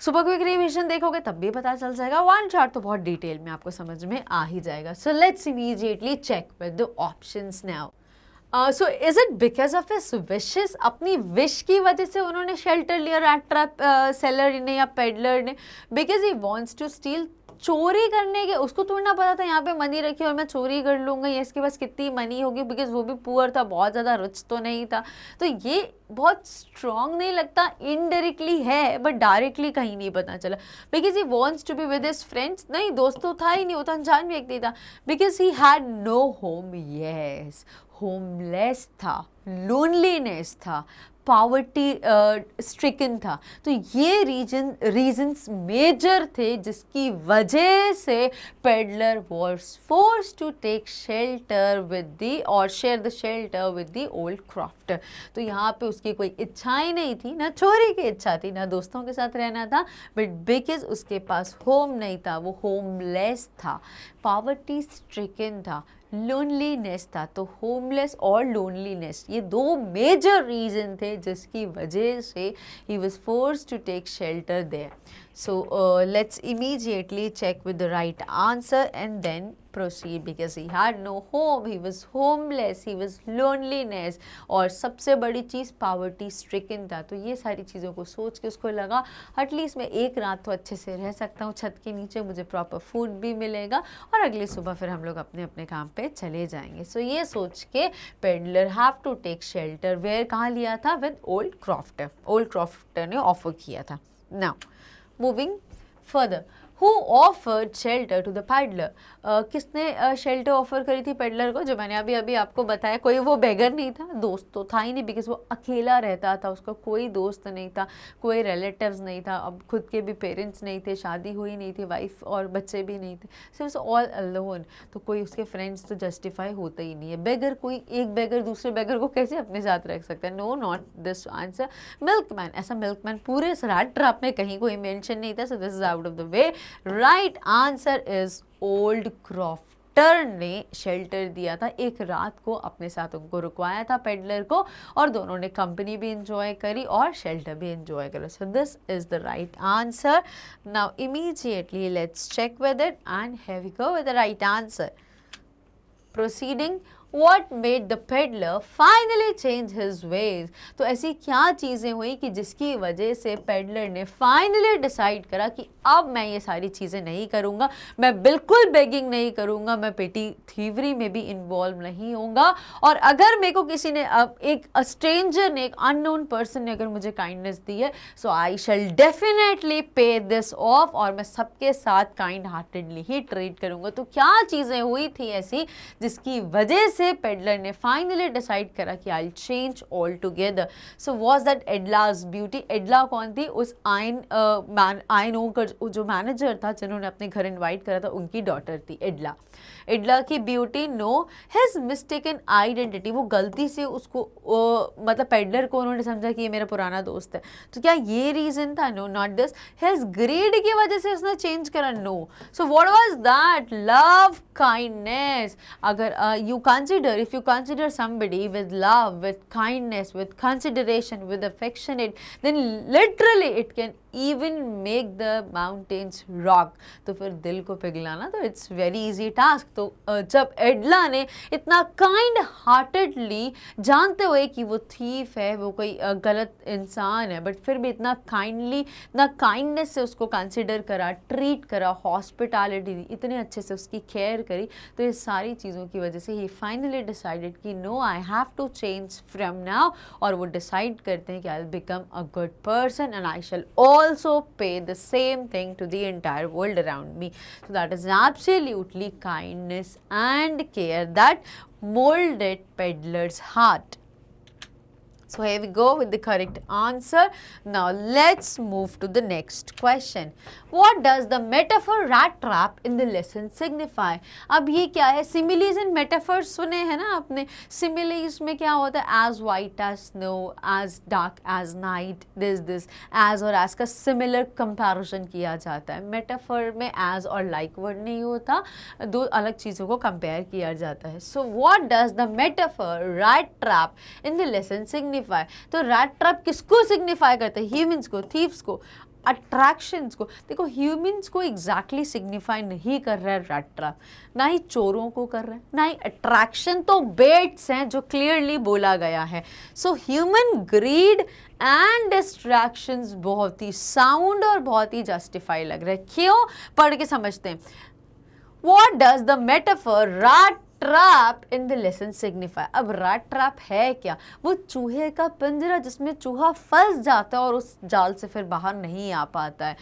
सुपर क्विक रिविजन देखोगे तब भी पता चल जाएगा, वन शॉट तो बहुत डिटेल में आपको समझ में आ ही जाएगा। So let's immediately check with the options now. So is it because of his wishes? अपनी विश की वजह से उन्होंने शेल्टर लिया रैट ट्रैप सेलर ने या पेडलर ने? Because he wants to steal, चोरी करने के, उसको थोड़ा ना पता था यहाँ पे मनी रखी और मैं चोरी कर लूँगा, या इसके पास कितनी मनी होगी, बिकॉज वो भी पुअर था, बहुत ज़्यादा रिच तो नहीं था। तो ये बहुत स्ट्रॉन्ग नहीं लगता, इनडायरेक्टली है बट डायरेक्टली कहीं नहीं पता चला। Because he wants to be with his friends, नहीं दोस्त तो था ही नहीं, वो तो अनजान व्यक्ति था। Because he had no home, yes, homeless था, लोनलीनेस था, पॉवर्टी स्ट्रिकन था। तो ये रीजन्स मेजर थे जिसकी वजह से peddler was force to take shelter with the और share the shelter with the old crofter. तो यहाँ पे उसकी कोई इच्छाएं नहीं थी, ना चोरी की इच्छा थी, ना दोस्तों के साथ रहना था, बट बिकॉज उसके पास होम नहीं था, वो होमलेस था, पॉवर्टी स्ट्रिकन था, लोनलीनेस था। तो होमलेस और लोनलीनेस ये दो मेजर रीजन थे जिसकी वजह से he was force to take shelter there. So let's immediately check with the right answer and then proceed because he had no home, he was homeless, he was loneliness और सबसे बड़ी चीज़ poverty stricken था। तो ये सारी चीज़ों को सोच के उसको लगा एटलीस्ट मैं एक रात तो अच्छे से रह सकता हूँ छत के नीचे, मुझे प्रॉपर फूड भी मिलेगा और अगली सुबह फिर हम लोग अपने अपने काम पे चले जाएंगे। सो ये सोच के peddler have to take shelter where कहाँ लिया था, with old crofter. Old crofter ने ऑफर किया था। Now Moving further, who offered shelter to the peddler? किसने शेल्टर ऑफर करी थी पेडलर को? जो मैंने अभी अभी आपको बताया, कोई वो बेगर नहीं था, दोस्त तो था ही नहीं बिकॉज वो अकेला रहता था, उसका कोई दोस्त नहीं था, कोई रिलेटिव्स नहीं था, अब खुद के भी पेरेंट्स नहीं थे, शादी हुई नहीं थी, वाइफ और बच्चे भी नहीं थे, सिर्फ ऑल अलोन। तो कोई उसके फ्रेंड्स तो जस्टिफाई होता ही नहीं है। बेगर, कोई एक बेगर दूसरे बेगर को कैसे अपने साथ रख सकता है? No, not this answer. Milkman, ऐसा मिल्कमैन पूरे रैट ट्रैप में कहीं कोई मेंशन नहीं था, so this is out of the way. Right answer is old crofter ने शेल्टर दिया था, एक रात को अपने साथ उनको रुकवाया था पेडलर को, और दोनों ने कंपनी भी इंजॉय करी और शेल्टर भी इंजॉय करा। So this is the right answer. Now immediately let's check with it and here we go with the right answer. Proceeding, What made the peddler finally change his ways? तो ऐसी क्या चीज़ें हुई कि जिसकी वजह से पेडलर ने फाइनली डिसाइड करा कि अब मैं ये सारी चीज़ें नहीं करूँगा, मैं बिल्कुल बेगिंग नहीं करूँगा, मैं पेटी थीवरी में भी इन्वॉल्व नहीं होऊंगा, और अगर मेरे को किसी ने एक स्ट्रेंजर ने, एक अननोन पर्सन ने अगर मुझे काइंडनेस दी है, सो आई शैल डेफिनेटली पे दिस ऑफ, और मैं सबके साथ काइंड हार्टेडली ही ट्रीट करूँगा। तो क्या चीज़ें हुई थी ऐसी जिसकी वजह से पेडलर ने फाइनली डिसाइड करा कि I change altogether? So was that Edla's beauty? Edla कौन थी? उस आयनो का जो मैनेजर था जिन्होंने अपने घर इनवाइट करा था, उनकी डॉटर थी एडला। एडला की beauty? No, his mistaken identity, वो गलती से उसको मतलब पेडलर को उन्होंने समझा कि ये मेरा पुराना दोस्त है। तो क्या ये रीजन था? No, not this. His greed की वजह से उसने चेंज करा? No. So what was that? Love, kindness. अगर you consider, if you consider somebody with love, with kindness, with consideration, with affectionate, then literally it can even make the mountains rock। तो फिर दिल को पिघलाना तो it's very easy task. तो जब एडला ने इतना काइंड हार्टेडली, जानते हुए कि वो थीफ है, वो कोई गलत इंसान है, बट फिर भी इतना काइंडली, इतना काइंडनेस से उसको कंसिडर करा, ट्रीट करा, हॉस्पिटैलिटी दी, इतने अच्छे से उसकी केयर करी, तो ये सारी चीज़ों की वजह से ही फाइनली डिसाइडेड कि no, I have to change from now, और वो डिसाइड करते हैं कि I will become a good person and I shall also pay the same thing to the entire world around me. So that is absolutely kindness and care that molded Peddler's heart. So here we go with the correct answer. Now let's move to the next question. What does the metaphor rat trap in the lesson signify? अब ये क्या है? Similes and metaphors सुने हैं ना आपने? Similes में क्या होता है? As white as snow, as dark as night, this as और as का similar comparison किया जाता है। Metaphor में as और like word नहीं होता, दो अलग चीज़ों को compare किया जाता है। So what does the metaphor rat trap in the lesson signify? तो रैट ट्रैप किसको सिग्निफाई करता है? ह्यूमंस को, थीव्स को, अट्रैक्शंस को। देखो ह्यूमंस को एग्जैक्टली सिग्निफाई नहीं कर रहा है रैट ट्रैप, ना ही चोरों को कर रहा है, ना ही अट्रैक्शन तो बेट्स हैं जो क्लियरली बोला गया है। So human grid and distractions बहुत ही साउंड और बहुत ही जस्टिफाई लग रहा है। क्यों? पढ़ के समझते हैं। What does the metaphor rat trap in the lesson signify? अब रैट ट्रैप है क्या? वो चूहे का पिंजरा जिसमें चूहा फंस जाता है और उस जाल से फिर बाहर नहीं आ पाता है।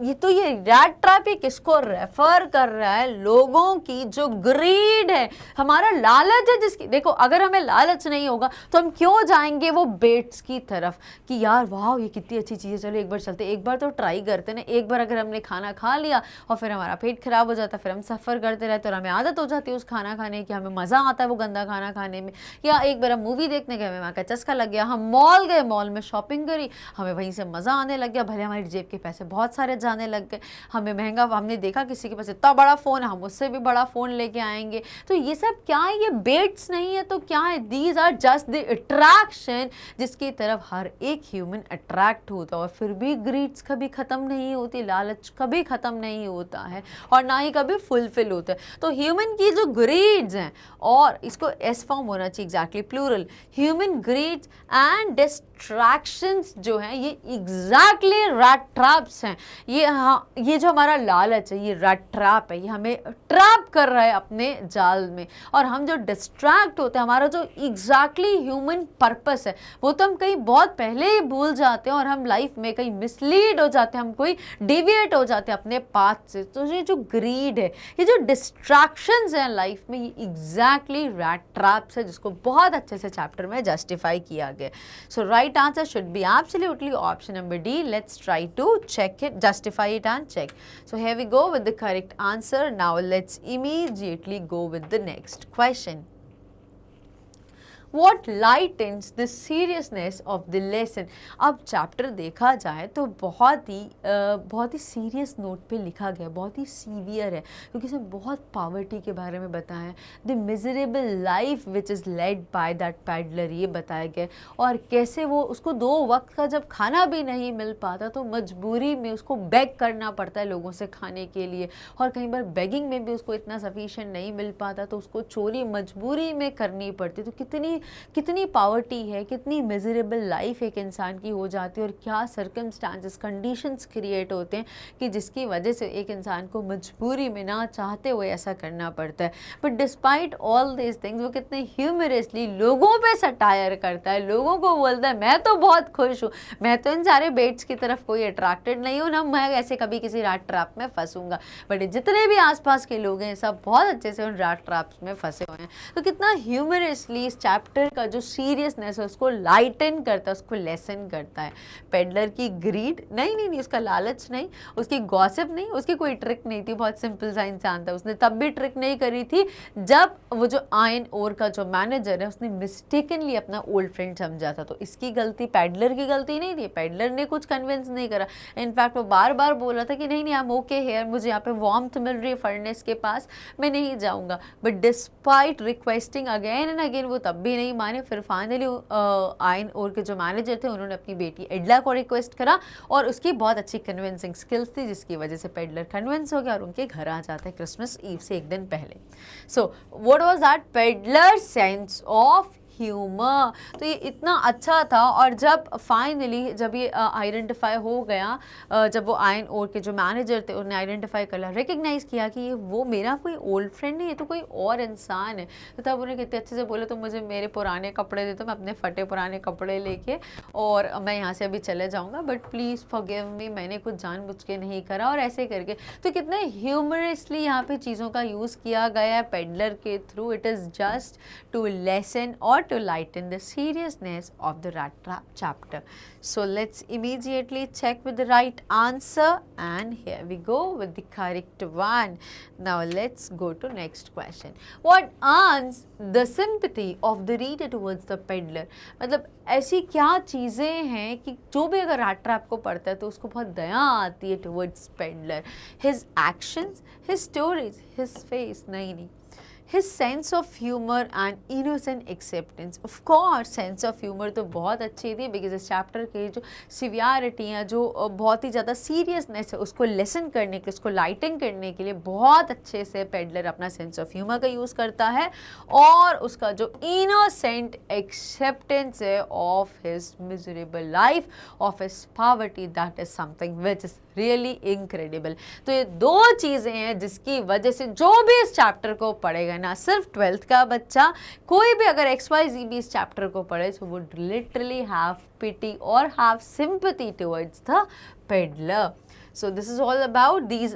ये रैट ट्रैप ही किसको रेफर कर रहा है? लोगों की जो ग्रीड है, हमारा लालच है जिसकी, देखो अगर हमें लालच नहीं होगा तो हम क्यों जाएंगे वो बेट्स की तरफ कि यार वाह ये कितनी अच्छी चीज़ है, चलो एक बार चलते, एक बार तो ट्राई करते ना। एक बार अगर हमने खाना खा लिया और फिर हमारा पेट खराब हो जाता, फिर हम सफ़र करते रहते और हमें आदत हो जाती है उस खाना खाने खाने की, हमें मज़ा आता है वो गंदा खाना खाने में, या एक बार हम मूवी देखने गए, हमें वहाँ का चस्का लग गया, हम मॉल गए, मॉल में शॉपिंग करी, हमें वहीं से मज़ा आने लग गया, भले हमारी जेब के पैसे बहुत सारे जाने लग गए, हमें महंगा, हमने देखा किसी के पास इतना बड़ा फ़ोन, हम उससे भी बड़ा फ़ोन लेके आएंगे। तो ये सब क्या है, ये बेट्स नहीं है तो क्या है, these are just the attraction जिसकी तरफ हर एक ह्यूमन अट्रैक्ट होता है। और फिर भी ग्रीड्स कभी ख़त्म नहीं होती, लालच कभी ख़त्म नहीं होता है और ना ही कभी फुलफिल होता है। तो ह्यूमन की जो ग्रीड्स हैं, और इसको एस फॉर्म होना चाहिए exactly plural, human greeds and distractions जो हैं ये एग्जैक्टली रैट ट्रैप्स हैं। ये हाँ, ये जो हमारा लालच है ये रैट ट्रैप है, ये हमें ट्रैप कर रहा है अपने जाल में। और हम जो डिस्ट्रैक्ट होते हैं, हमारा जो एग्जैक्टली ह्यूमन पर्पस है वो तो हम कहीं बहुत पहले ही भूल जाते हैं और हम लाइफ में कहीं मिसलीड हो जाते हैं, हम कोई डिविएट हो जाते हैं अपने पाथ से। तो ये जो ग्रीड है, ये जो डिस्ट्रैक्शंस हैं लाइफ में, ये एग्जैक्टली रैट ट्रैप्स है, जिसको बहुत अच्छे से चैप्टर में जस्टिफाई किया गया। So right answer should be absolutely option number D. Let's try to check it, justify it and check. So here we go with the correct answer. Now let's immediately go with the next question. What lightens the seriousness of the lesson? अब chapter देखा जाए तो बहुत ही serious note पे लिखा गया, बहुत ही severe है, क्योंकि इसमें बहुत पॉवर्टी के बारे में बताया है, the miserable life which is led by that peddler, ये बताया गया। और कैसे वो, उसको 2 वक्त का जब खाना भी नहीं मिल पाता तो मजबूरी में उसको बेग करना पड़ता है लोगों से खाने के लिए, और कई बार बेगिंग में भी उसको इतना सफिशिएंट नहीं मिल पाता तो उसको चोरी मजबूरी में करनी पड़ती। तो कितनी पॉवर्टी है, कितनी मिजरेबल लाइफ एक इंसान की हो जाती है, और क्या सर्कमस्टांसेस, कंडीशंस क्रिएट होते हैं कि जिसकी वजह से एक इंसान को मजबूरी में ना चाहते हुए ऐसा करना पड़ता है। But despite all this things वो कितने ह्यूमरसली लोगों पे सटायर करता है, लोगों को बोलता है मैं तो बहुत खुश हूँ, मैं तो इन सारे बेट्स की तरफ कोई अट्रैक्टेड नहीं हूँ ना, मैं ऐसे कभी किसी रैट ट्रैप में फंसूंगा। बट जितने भी आसपास के लोग हैं सब बहुत अच्छे से उन रैट ट्रैप्स में फंसे हुए हैं। तो कितना ह्यूमरसली इस चैप्टर का जो सीरियसनेस है उसको लाइटन करता है, उसको लेसन करता है। पेडलर की ग्रीड नहीं, उसका लालच नहीं, उसकी गॉसिप नहीं, उसकी कोई ट्रिक नहीं थी, बहुत सिंपल सा इंसान था, उसने तब भी ट्रिक नहीं करी थी जब वो जो आयन ओर का जो मैनेजर है उसने मिस्टेकनली अपना ओल्ड फ्रेंड समझा था। तो इसकी गलती पेडलर की गलती नहीं थी, पेडलर ने कुछ कन्विंस नहीं करा। इनफैक्ट वो बार बार बोला था कि नहीं आई एम ओके हियर, मुझे यहाँ पे वार्मथ मिल रही है फर्नेस के पास, मैं नहीं जाऊँगा। But despite requesting again and again वो तब भी नहीं माने। फिर फाइनली आयन ओर के जो मैनेजर थे उन्होंने अपनी बेटी एडला को रिक्वेस्ट करा, और उसकी बहुत अच्छी कन्विंसिंग स्किल्स थी जिसकी वजह से पेडलर कन्विंस हो गया और उनके घर आ जाता है क्रिसमस ईव से एक दिन पहले। सो what was that peddler sense of humour. तो ये इतना अच्छा था। और जब फाइनली जब ये आइडेंटिफाई हो गया, जब वो आयन ओर के जो मैनेजर थे उन्होंने आइडेंटिफाई कर लिया, रिकग्नाइज़ किया कि ये वो मेरा कोई ओल्ड फ्रेंड नहीं है, तो कोई और इंसान है। तो तब उन्हें कितने अच्छे से बोले तो मुझे मेरे पुराने कपड़े दे दो, मैं अपने फटे पुराने कपड़े लेके और मैं यहाँ से अभी चले जाऊँगा, बट प्लीज़ फॉरगिव मी, मैंने कुछ जानबूझ के नहीं करा, और ऐसे करके। तो कितने ह्यूमरसली यहाँ पे चीज़ों का यूज़ किया गया है पेडलर के through. It is just to lesson और to lighten the seriousness of the rat trap chapter. So let's immediately check with the right answer, and here we go with the correct one. Now let's go to next question. What earns the sympathy of the reader towards the peddler? मतलब ऐसी क्या चीज़ें हैं कि जो भी अगर rat trap को पढ़ता है तो उसको बहुत दया आती है towards peddler. His actions, his stories, his face, नहीं his sense of humor and innocent acceptance. Of course sense of humor तो बहुत अच्छी थी, बिकॉज इस चैप्टर की जो सिवियरिटी है, जो बहुत ही ज़्यादा सीरियसनेस है, उसको लेसन करने के लिए, उसको लाइटन करने के लिए बहुत अच्छे से पेडलर अपना सेंस ऑफ ह्यूमर का यूज़ करता है। और उसका जो इनोसेंट एक्सेप्टेंस है of his miserable life, of his poverty, that is something which is really incredible. तो ये 2 चीज़ें हैं जिसकी वजह से जो भी इस चैप्टर को पढ़ेगा, ना सिर्फ 12th का बच्चा, कोई भी अगर XYZ भी इस चैप्टर को पढ़े तो वो लिटरली हैव पिटी और have sympathy towards the peddler. So this is all about these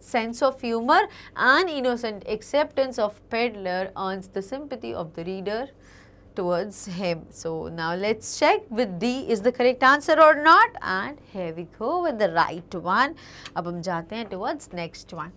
sense of humor and innocent acceptance of peddler earns the sympathy of the reader towards him. So now let's check with D is the correct answer or not, and here we go with the right one. अब हम जाते हैं towards next one.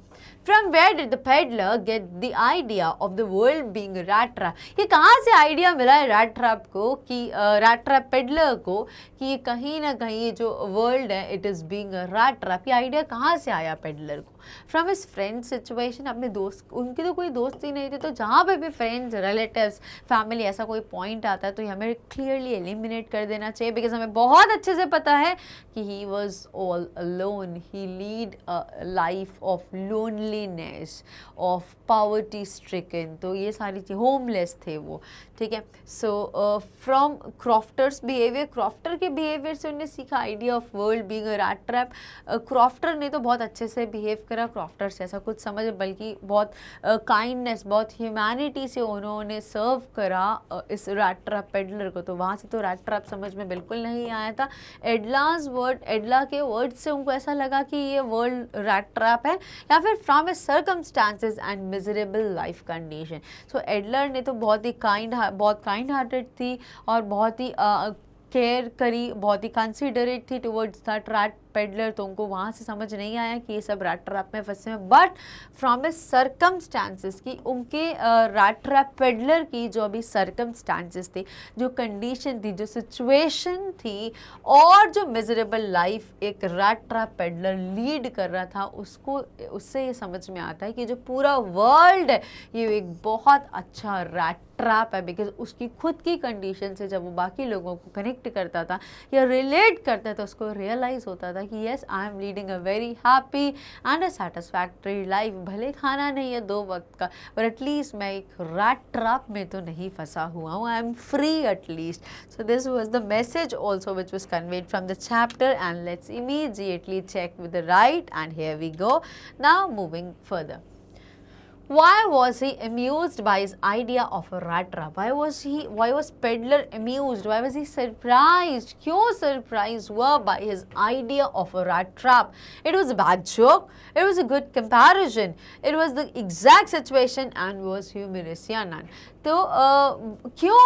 From where did the peddler get the idea of the world being a rat trap? ये कहाँ से idea मिला है rat trap को कि रैट ट्रैप पेडलर को कि ये कहीं ना कहीं जो वर्ल्ड है it is being a rat trap? ये आइडिया कहाँ से आया पेडलर को? फ्रॉम हिज फ्रेंड सिचुएशन, अपने दोस्त, उनकी तो कोई दोस्त ही नहीं थे, तो जहाँ पे भी फ्रेंड्स, रिलेटिव्स, फैमिली ऐसा कोई पॉइंट आता है तो हमें क्लियरली एलिमिनेट कर देना चाहिए, बिकॉज हमें बहुत अच्छे से पता है कि he was all alone, he lead a life of loneliness, of poverty stricken, तो ये सारी चीज़, होमलेस थे वो, ठीक है। सो फ्रॉम क्रॉफ्टर्स बिहेवियर, क्रॉफ्टर के बिहेवियर से उन्हें सीखा idea of world being a rat trap. Crofter ने तो बहुत अच्छे से बिहेव करा, क्रॉफ्टर से ऐसा कुछ समझ, बल्कि बहुत काइंडनेस, बहुत ह्यूमैनिटी से उन्होंने सर्व करा इस रैट ट्रैप पेडलर को, तो वहाँ से तो रैट ट्रैप समझ में बिल्कुल नहीं आया था। एडला के वर्ड से उनको ऐसा लगा कि ये वर्ल्ड रैट ट्रैप है, या फिर from A circumstances and miserable life condition. So Adler ने तो बहुत काइंड हार्टेड थी और बहुत ही केयर करी, बहुत ही कंसिडरेट थी टुवर्ड्स दैट रैट पेडलर, तो उनको वहाँ से समझ नहीं आया कि ये सब रैट ट्रैप में फंसे हैं। बट फ्रॉम ए सर्कमस्टांसेस की उनके रैट ट्रैप पेडलर की जो अभी सर्कमस्टांसेस थी, जो कंडीशन थी, जो सिचुएशन थी, और जो मिजरेबल लाइफ एक रैट ट्रैप पेडलर लीड कर रहा था, उससे ये समझ में आता है कि जो पूरा वर्ल्ड है ये एक बहुत अच्छा रैट ट्रैप है, बिकॉज उसकी खुद की कंडीशन से जब वो बाकी लोगों को कनेक्ट करता था या रिलेट करता था, उसको रियलाइज़ होता था कि yes, I am leading a very happy and a satisfactory life. भले खाना नहीं है 2 वक्त का, पर एटलीस्ट मैं एक रैट ट्रैप में तो नहीं फंसा हुआ हूँ, I am free at least. So this was the message also which was conveyed from the chapter, and let's immediately check with the right, and here we go. Now moving further, why was he amused by his idea of a rat trap? Why was peddler amused? Why was he surprised? क्यों surprised हुआ by his idea of a rat trap? It was a bad joke, it was a good comparison, it was the exact situation and was humorous, या ना? तो क्यों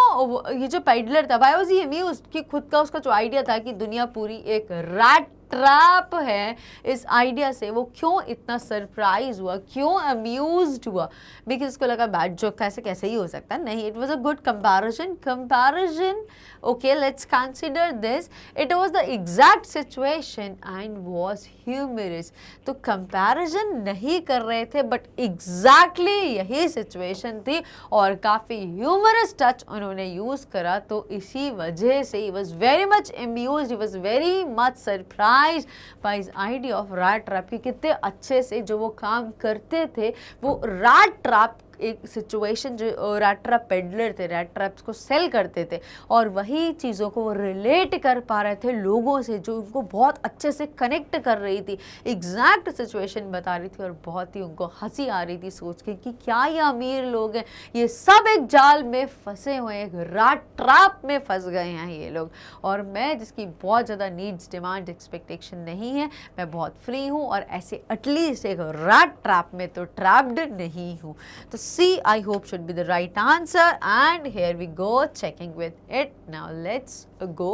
ये जो peddler था, why was he amused? कि खुद का उसका जो आइडिया था कि दुनिया पूरी एक रैट ट्रैप है, इस आइडिया से वो क्यों इतना सरप्राइज हुआ, क्यों अम्यूज्ड हुआ? बिकॉज उसको लगा बैड जोक था, ऐसे कैसे ही हो सकता है? नहीं, it was a good comparison. Okay, let's consider this, it was the exact situation and was humorous. तो कंपैरिजन नहीं कर रहे थे, बट एग्जैक्टली यही सिचुएशन थी और काफ़ी ह्यूमरस टच उन्होंने यूज़ करा, तो इसी वजह से he was very much amused, he was very much surprise by his idea of rat trap, कि कितने अच्छे से जो वो काम करते थे, वो रैट ट्रैप एक सिचुएशन, जो रैट ट्रैप पेडलर थे, रैट ट्रैप्स को सेल करते थे, और वही चीज़ों को वो रिलेट कर पा रहे थे लोगों से, जो उनको बहुत अच्छे से कनेक्ट कर रही थी, एग्जैक्ट सिचुएशन बता रही थी, और बहुत ही उनको हंसी आ रही थी सोच के कि क्या ये अमीर लोग हैं, ये सब एक जाल में फंसे हुए हैं, एक रैट ट्रैप में फंस गए हैं ये लोग, और मैं जिसकी बहुत ज़्यादा नीड्स, डिमांड, एक्सपेक्टेशन नहीं है, मैं बहुत फ्री हूँ और ऐसे एटलीस्ट एक रैट ट्रैप में तो ट्रैप्ड नहीं हूँ। तो C, I hope, should be the right answer, and here we go checking with it. Now let's go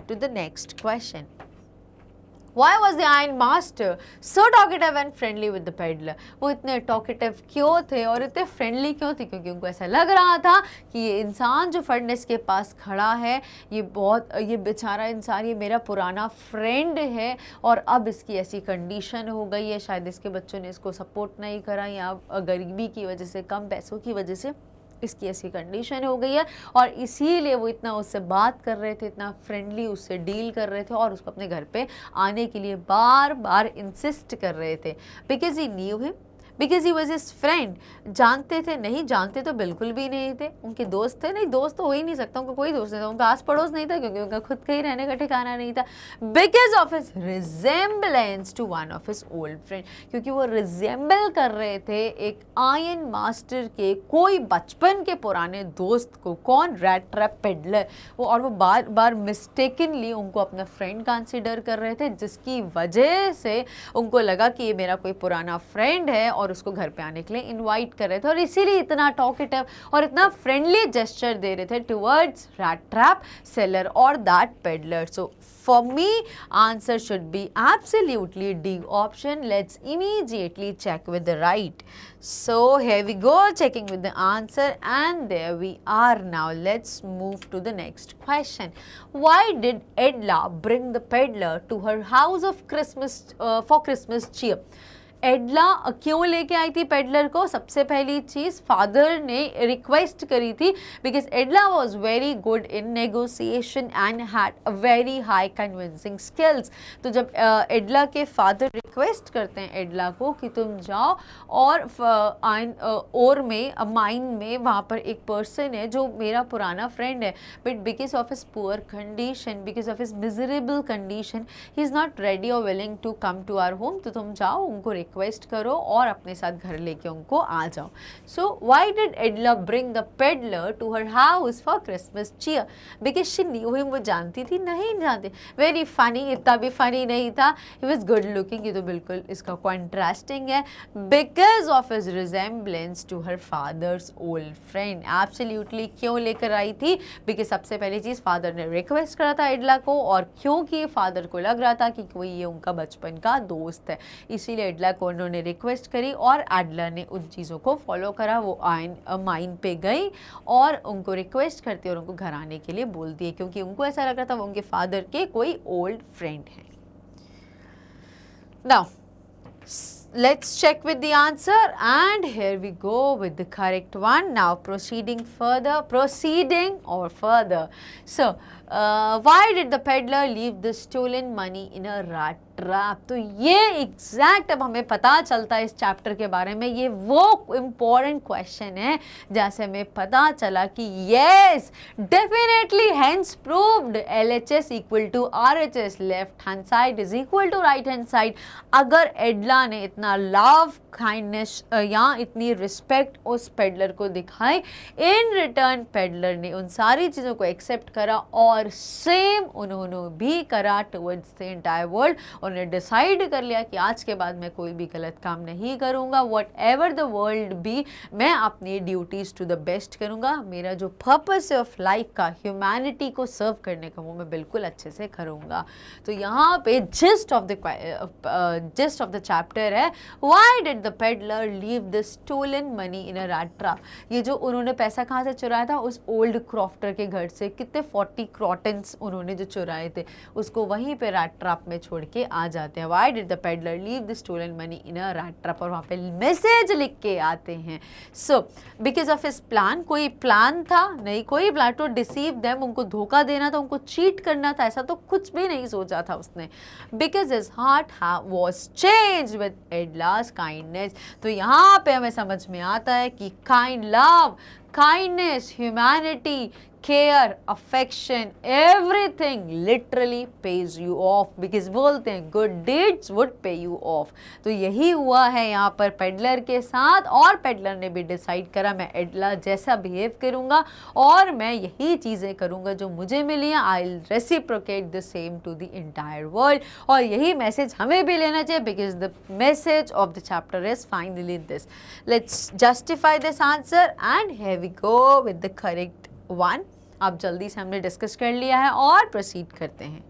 to the next question. Why was the iron master so talkative and friendly with the peddler? वो इतने talkative क्यों थे और इतने friendly क्यों थे? क्योंकि उनको ऐसा लग रहा था कि ये इंसान जो फर्नेस के पास खड़ा है, ये बेचारा इंसान, ये मेरा पुराना फ्रेंड है, और अब इसकी ऐसी कंडीशन हो गई है, शायद इसके बच्चों ने इसको सपोर्ट नहीं करा, या गरीबी की वजह से, कम पैसों की वजह से इसकी ऐसी कंडीशन हो गई है, और इसीलिए वो इतना उससे बात कर रहे थे, इतना फ्रेंडली उससे डील कर रहे थे, और उसको अपने घर पे आने के लिए बार बार इंसिस्ट कर रहे थे, because he knew him, because he was his friend. जानते थे? नहीं, जानते तो बिल्कुल भी नहीं थे। उनके दोस्त थे? नहीं, दोस्त तो हो ही नहीं सकता, उनका कोई दोस्त नहीं था, उनका आस पड़ोस नहीं था, क्योंकि उनका खुद का ही रहने का ठिकाना नहीं था। Because of his resemblance to one of his old friend, क्योंकि वो रिजेम्बल कर रहे थे एक आयरन मास्टर के कोई बचपन के पुराने दोस्त को। कौन? Rat trap peddler. और वो बार बार मिस्टेकनली उनको अपना फ्रेंड कंसिडर कर रहे थे, जिसकी वजह से उनको लगा कि ये मेरा कोई पुराना फ्रेंड है और उसको घर पे आने के लिए इनवाइट कर रहे थे और इसीलिए इतना टॉकेटिव और इतना फ्रेंडली जेस्चर दे रहे थे टुवर्ड्स रैट ट्रैप सेलर और that peddler. So for me answer should be absolutely D option. Let's immediately check with the right. So here we go, checking with the answer, and there we are. Now let's move to the next question. Why did Edla bring the peddler to her house of Christmas for Christmas cheer? एडला क्यों लेके आई थी peddler को? सबसे पहली चीज़ father ने request करी थी because एडला was very good in negotiation and had a very high convincing skills. तो जब एडला के फादर रिक्वेस्ट करते हैं एडला को कि तुम जाओ और और में माइन में वहाँ पर एक पर्सन है जो मेरा पुराना फ्रेंड है, but because of his poor condition, because of his miserable condition, he is not ready और willing to come to our home. तो तुम जाओ, उनको रिक्वेस्ट करो और अपने साथ घर लेके उनको आ जाओ. So why did Edla bring the peddler to her house for Christmas cheer? Because she knew him. वो जानती थी? नहीं जानती. Very funny. इतना भी फनी नहीं था. He was good looking. ये तो बिल्कुल इसका कॉन्ट्रास्टिंग है. Because of his resemblance to her father's old friend. Absolutely. क्यों लेकर आई थी? बिकॉज सबसे पहली चीज़ फादर ने रिक्वेस्ट करा था एडला को, और क्योंकि फादर को लग रहा था कि कोई ये उनका बचपन का दोस्त है, इसीलिए एडला को उन्होंने रिक्वेस्ट करी और एडला ने उन चीज़ों को फॉलो करा. वो माइन पे गई और उनको रिक्वेस्ट करती और उनको घर आने के लिए बोल दिए, क्योंकि उनको ऐसा लग रहा था वो उनके फादर के कोई ओल्ड फ्रेंड हैं. Now let's check with the answer, and here we go with the correct one. Now proceeding further. So why did the peddler leave the stolen money in a rat trap? तो ये exact अब हमें पता चलता है इस chapter के बारे में. ये वो इम्पोर्टेंट क्वेश्चन है जहाँ से हमें पता चला कि yes definitely hence proved LHS equal to RHS, left hand side is equal to right hand side. अगर एडला ने इतना लव, काइंडनेस या इतनी रिस्पेक्ट उस पेडलर को दिखाई, इन रिटर्न पेडलर ने उन सारी चीज़ों को एक्सेप्ट करा और सेम उन्होंने भी करा टुवर्ड्स द एंटायर वर्ल्ड. उन्होंने डिसाइड कर लिया कि आज के बाद मैं कोई भी गलत काम नहीं करूँगा. Whatever the world be, मैं अपनी ड्यूटीज़ टू द बेस्ट करूँगा. मेरा जो पर्पस है ऑफ लाइफ का, ह्यूमैनिटी को सर्व करने का, वो मैं बिल्कुल अच्छे से करूँगा. तो यहाँ पे जिस्ट ऑफ द चैप्टर है why did the peddler leave the stolen money in a rat trap. ये जो उन्होंने पैसा कहाँ से चुराया था? उस ओल्ड क्रॉफ्टर के घर से. कितने 40 क्रॉटन्स उन्होंने जो चुराए थे उसको वहीं पे रैट ट्रैप में छोड़ के आ जाते हैं. Why did the peddler leave the stolen money in a rat trap? और वहाँ पे मैसेज लिख के आते हैं. So because of his plan, कोई प्लान था? नहीं कोई प्लान. टू डिसीव देम, उनको धोखा देना था, उनको चीट करना था, ऐसा तो कुछ भी नहीं सोचा था उसने. Because his heart was changed with Edla's kindness. तो यहाँ पे हमें समझ में आता है कि kind love, kindness, humanity, care, affection, everything literally pays you off. because बोलते हैं good deeds would pay you off. तो यही हुआ है यहाँ पर पेडलर के साथ, और पेडलर ने भी डिसाइड करा मैं एडला जैसा बिहेव करूँगा और मैं यही चीज़ें करूँगा जो मुझे मिली हैं. I will reciprocate the same to the entire world. और यही मैसेज हमें भी लेना चाहिए because the message of the chapter is finally this. Let's justify this answer and here we go with the correct one. आप जल्दी से हमने डिस्कस कर लिया है और प्रोसीड करते हैं.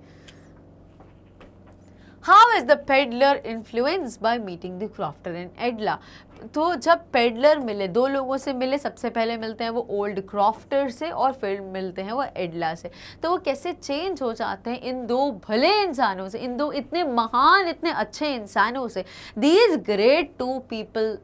How is the peddler influenced by meeting the crofter and Edla? तो जब पेडलर मिले, दो लोगों से मिले. सबसे पहले मिलते हैं वो ओल्ड क्रॉफ्टर से और फिर मिलते हैं वो एडला से. तो वो कैसे चेंज हो जाते हैं इन दो भले इंसानों से, इन दो इतने महान, इतने अच्छे इंसानों से. दीज ग्रेट टू पीपल,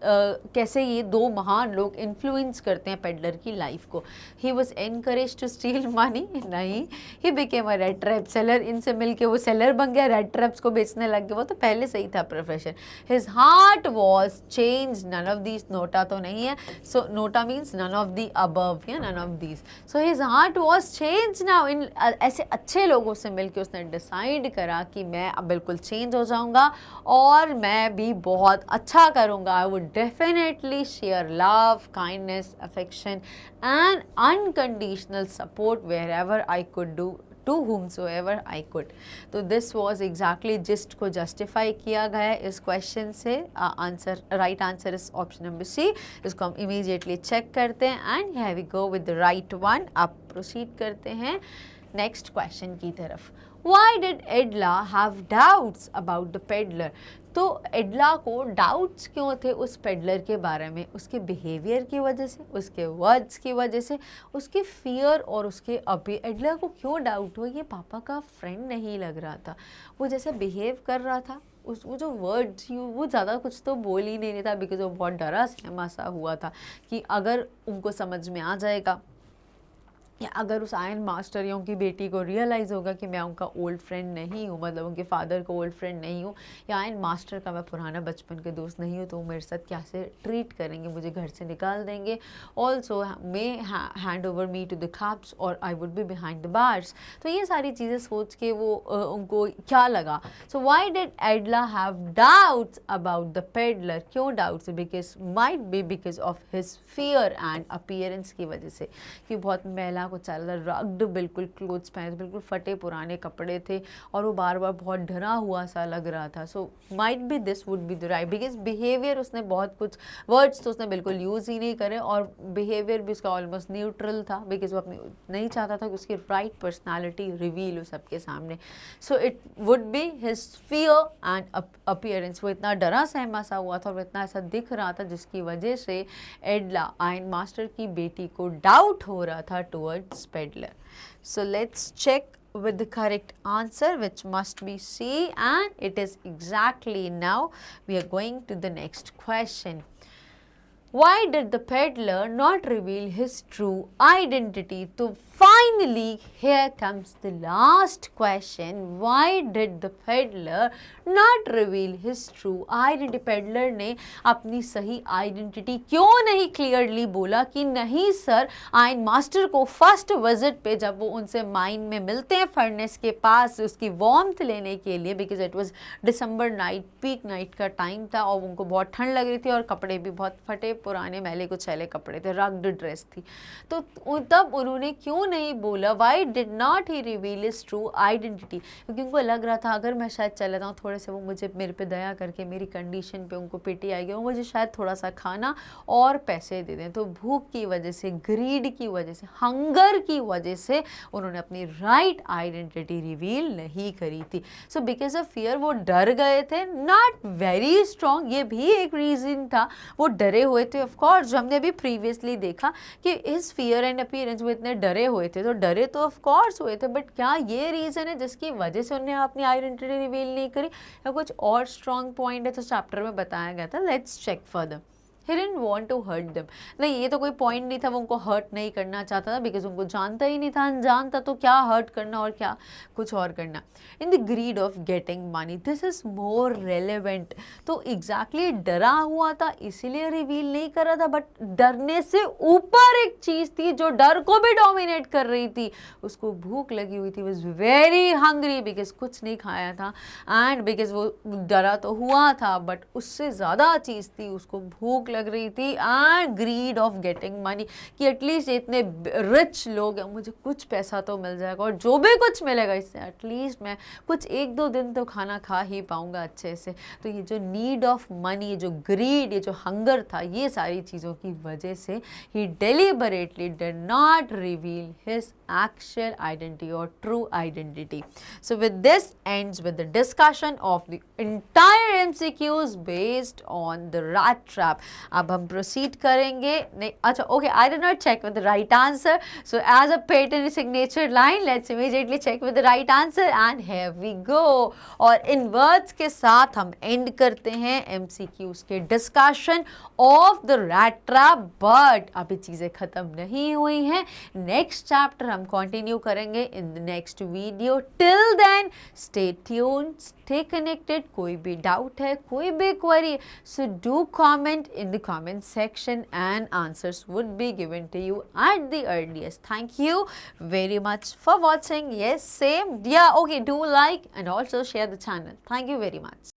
कैसे ये दो महान लोग इन्फ्लुएंस करते हैं पेडलर की लाइफ को. He was encourage to steal money? नहीं. He became a rat trap seller. इनसे मिलके वो सेलर बन गया, रेड ट्रैप्स को बेचने लग गया. वो तो पहले से ही था profession. His heart was change. none of these, NOTA तो नहीं है. so nota means none of the above, या none of these. so his heart was changed now. इन ऐसे अच्छे लोगों से मिलके उसने डिसाइड करा कि मैं अब बिल्कुल चेंज हो जाऊंगा और मैं भी बहुत अच्छा करूंगा. I would definitely share love, kindness, affection and unconditional support wherever I could do to whomsoever I could. तो this was exactly जिस्ट को जस्टिफाई किया गया है इस क्वेश्चन से. Answer, right answer is option number C. इसको हम immediately check करते हैं and here we go with the right one. अब प्रोसीड करते हैं नेक्स्ट क्वेश्चन की तरफ. Why did Edla have doubts about the peddler? तो एडला को डाउट्स क्यों थे उस पेडलर के बारे में? उसके बिहेवियर की वजह से, उसके वर्ड्स की वजह से, उसके फियर और उसके अभी. एडला को क्यों डाउट हुआ? ये पापा का फ्रेंड नहीं लग रहा था. वो जैसे बिहेव कर रहा था, वो जो वर्ड्स वो ज़्यादा कुछ तो बोल ही नहीं था, बिकॉज वो बहुत डरा सहमा सा हुआ था कि अगर उनको समझ में आ जाएगा या अगर उस आयरन मास्टर या उनकी बेटी को रियलाइज़ होगा कि मैं उनका ओल्ड फ्रेंड नहीं हूँ, मतलब उनके फादर को ओल्ड फ्रेंड नहीं हूँ, या आयरन मास्टर का मैं पुराना बचपन के दोस्त नहीं हूँ, तो वो मेरे साथ कैसे ट्रीट करेंगे, मुझे घर से निकाल देंगे. Also may hand over me to the cops और I would be behind the bars. तो ये सारी चीज़ें सोच के वो उनको क्या लगा. So why did Edla have doubts about the peddler? क्यों doubts? Because might be because of his fear and appearance की वजह से, कि बहुत महिला को चल रहा, रग्ड बिल्कुल क्लोथ्स पहने, बिल्कुल फटे पुराने कपड़े थे और वो बार बार बहुत डरा हुआ सा लग रहा था. So might be this would be the right, because behaviour उसने बहुत कुछ, वर्ड्स तो उसने बिल्कुल यूज़ ही नहीं करे और बिहेवियर भी उसका ऑलमोस्ट न्यूट्रल था, बिकॉज वो अपनी नहीं चाहता था कि उसकी राइट पर्सनैलिटी रिवील हो सबके सामने. So it would be his fear and appearance. वो इतना डरा सहमा सा हुआ था और इतना ऐसा दिख रहा था जिसकी वजह से एडला आयरन मास्टर की बेटी को डाउट हो रहा था towards peddler. So let's check with the correct answer, which must be C, and it is exactly. Now we are going to the next question. Why did the peddler not reveal his true identity? तो finally here comes the last question. Why did the peddler not reveal his true identity? peddler ने अपनी सही identity क्यों नहीं clearly बोला कि नहीं sir, iron master को फर्स्ट विजिट पे जब वो उनसे माइन में मिलते हैं फर्नेस के पास उसकी वार्मथ लेने के लिए, because it was December night, peak night का टाइम था और उनको बहुत ठंड लग रही थी और कपड़े भी बहुत फटे पुराने मैले कुचैले कपड़े थे, रग्ड ड्रेस थी. तो तब उन्होंने क्यों नहीं बोला, why did not he reveal his true identity? क्योंकि उनको लग रहा था अगर मैं शायद चला जाऊँ थोड़े से वो मुझे मेरे पे दया करके मेरी कंडीशन पे उनको पिटी आएगी और मुझे शायद थोड़ा सा खाना और पैसे दे दें. तो भूख की वजह से, ग्रीड की वजह से, हंगर की वजह से उन्होंने अपनी राइट आइडेंटिटी रिवील नहीं करी थी. सो बिकॉज ऑफ फियर वो डर गए थे, नॉट वेरी स्ट्रॉन्ग, ये भी एक रीज़न था. वो डरे हुए थे ऑफकोर्स, जो हमने अभी प्रीवियसली देखा कि इस फियर एंड अपीयरेंस वो इतने डरे हुए थे, तो डरे तो ऑफ कोर्स हुए थे, बट क्या ये रीज़न है जिसकी वजह से उन्हें अपनी आइडेंटिटी रिवील नहीं करी, या कुछ और स्ट्रॉन्ग पॉइंट है? तो चैप्टर में बताया गया था. Let's check further. He didn't want to hurt them. नहीं, ये तो कोई पॉइंट नहीं था, वो उनको हर्ट नहीं करना चाहता था, बिकॉज उनको जानता ही नहीं था, अनजान था, तो क्या हर्ट करना और क्या कुछ और करना. In the greed of getting money, this is more relevant. तो एग्जैक्टली डरा हुआ था इसीलिए रिवील नहीं कर रहा था, बट डरने से ऊपर एक चीज थी जो डर को भी डोमिनेट कर रही थी. उसको भूख लगी हुई थी, वॉज वेरी हंग्री, बिकॉज कुछ नहीं खाया था, एंड बिकॉज वो डरा तो हुआ था, बट उससे ज़्यादा चीज़ थी, उसको भूख लग रही थी, and greed of getting money, कि एटलीस्ट इतने रिच लोग हैं, मुझे कुछ पैसा तो मिल जाएगा, और जो भी कुछ मिलेगा इससे एटलीस्ट मैं कुछ 1-2 दिन तो खाना खा ही पाऊंगा अच्छे से. तो ये जो नीड ऑफ मनी, जो ग्रीड, ये जो हंगर था, ये सारी चीज़ों की वजह से ही deliberately did not reveal his actual identity or true identity. So with this ends with the discussion of the entire MCQs based on the rat trap. अब हम proceed करेंगे. नहीं, अच्छा, okay, I did not check with the right answer. So as a pattern signature line, let's immediately check with the right answer, and here we go. और इन words के साथ हम end करते हैं MCQs के discussion of the rat trap. But अभी चीज़ें ख़त्म नहीं हुई हैं. Next chapter हम कंटिन्यू करेंगे in the next video. Till then stay tuned, stay connected. कोई भी डाउट है, कोई भी query, so do comment in the comment section and answers would be given to you at the earliest. Thank you very much for watching. Yes, same. Yeah, okay, do like and also share the channel. Thank you very much.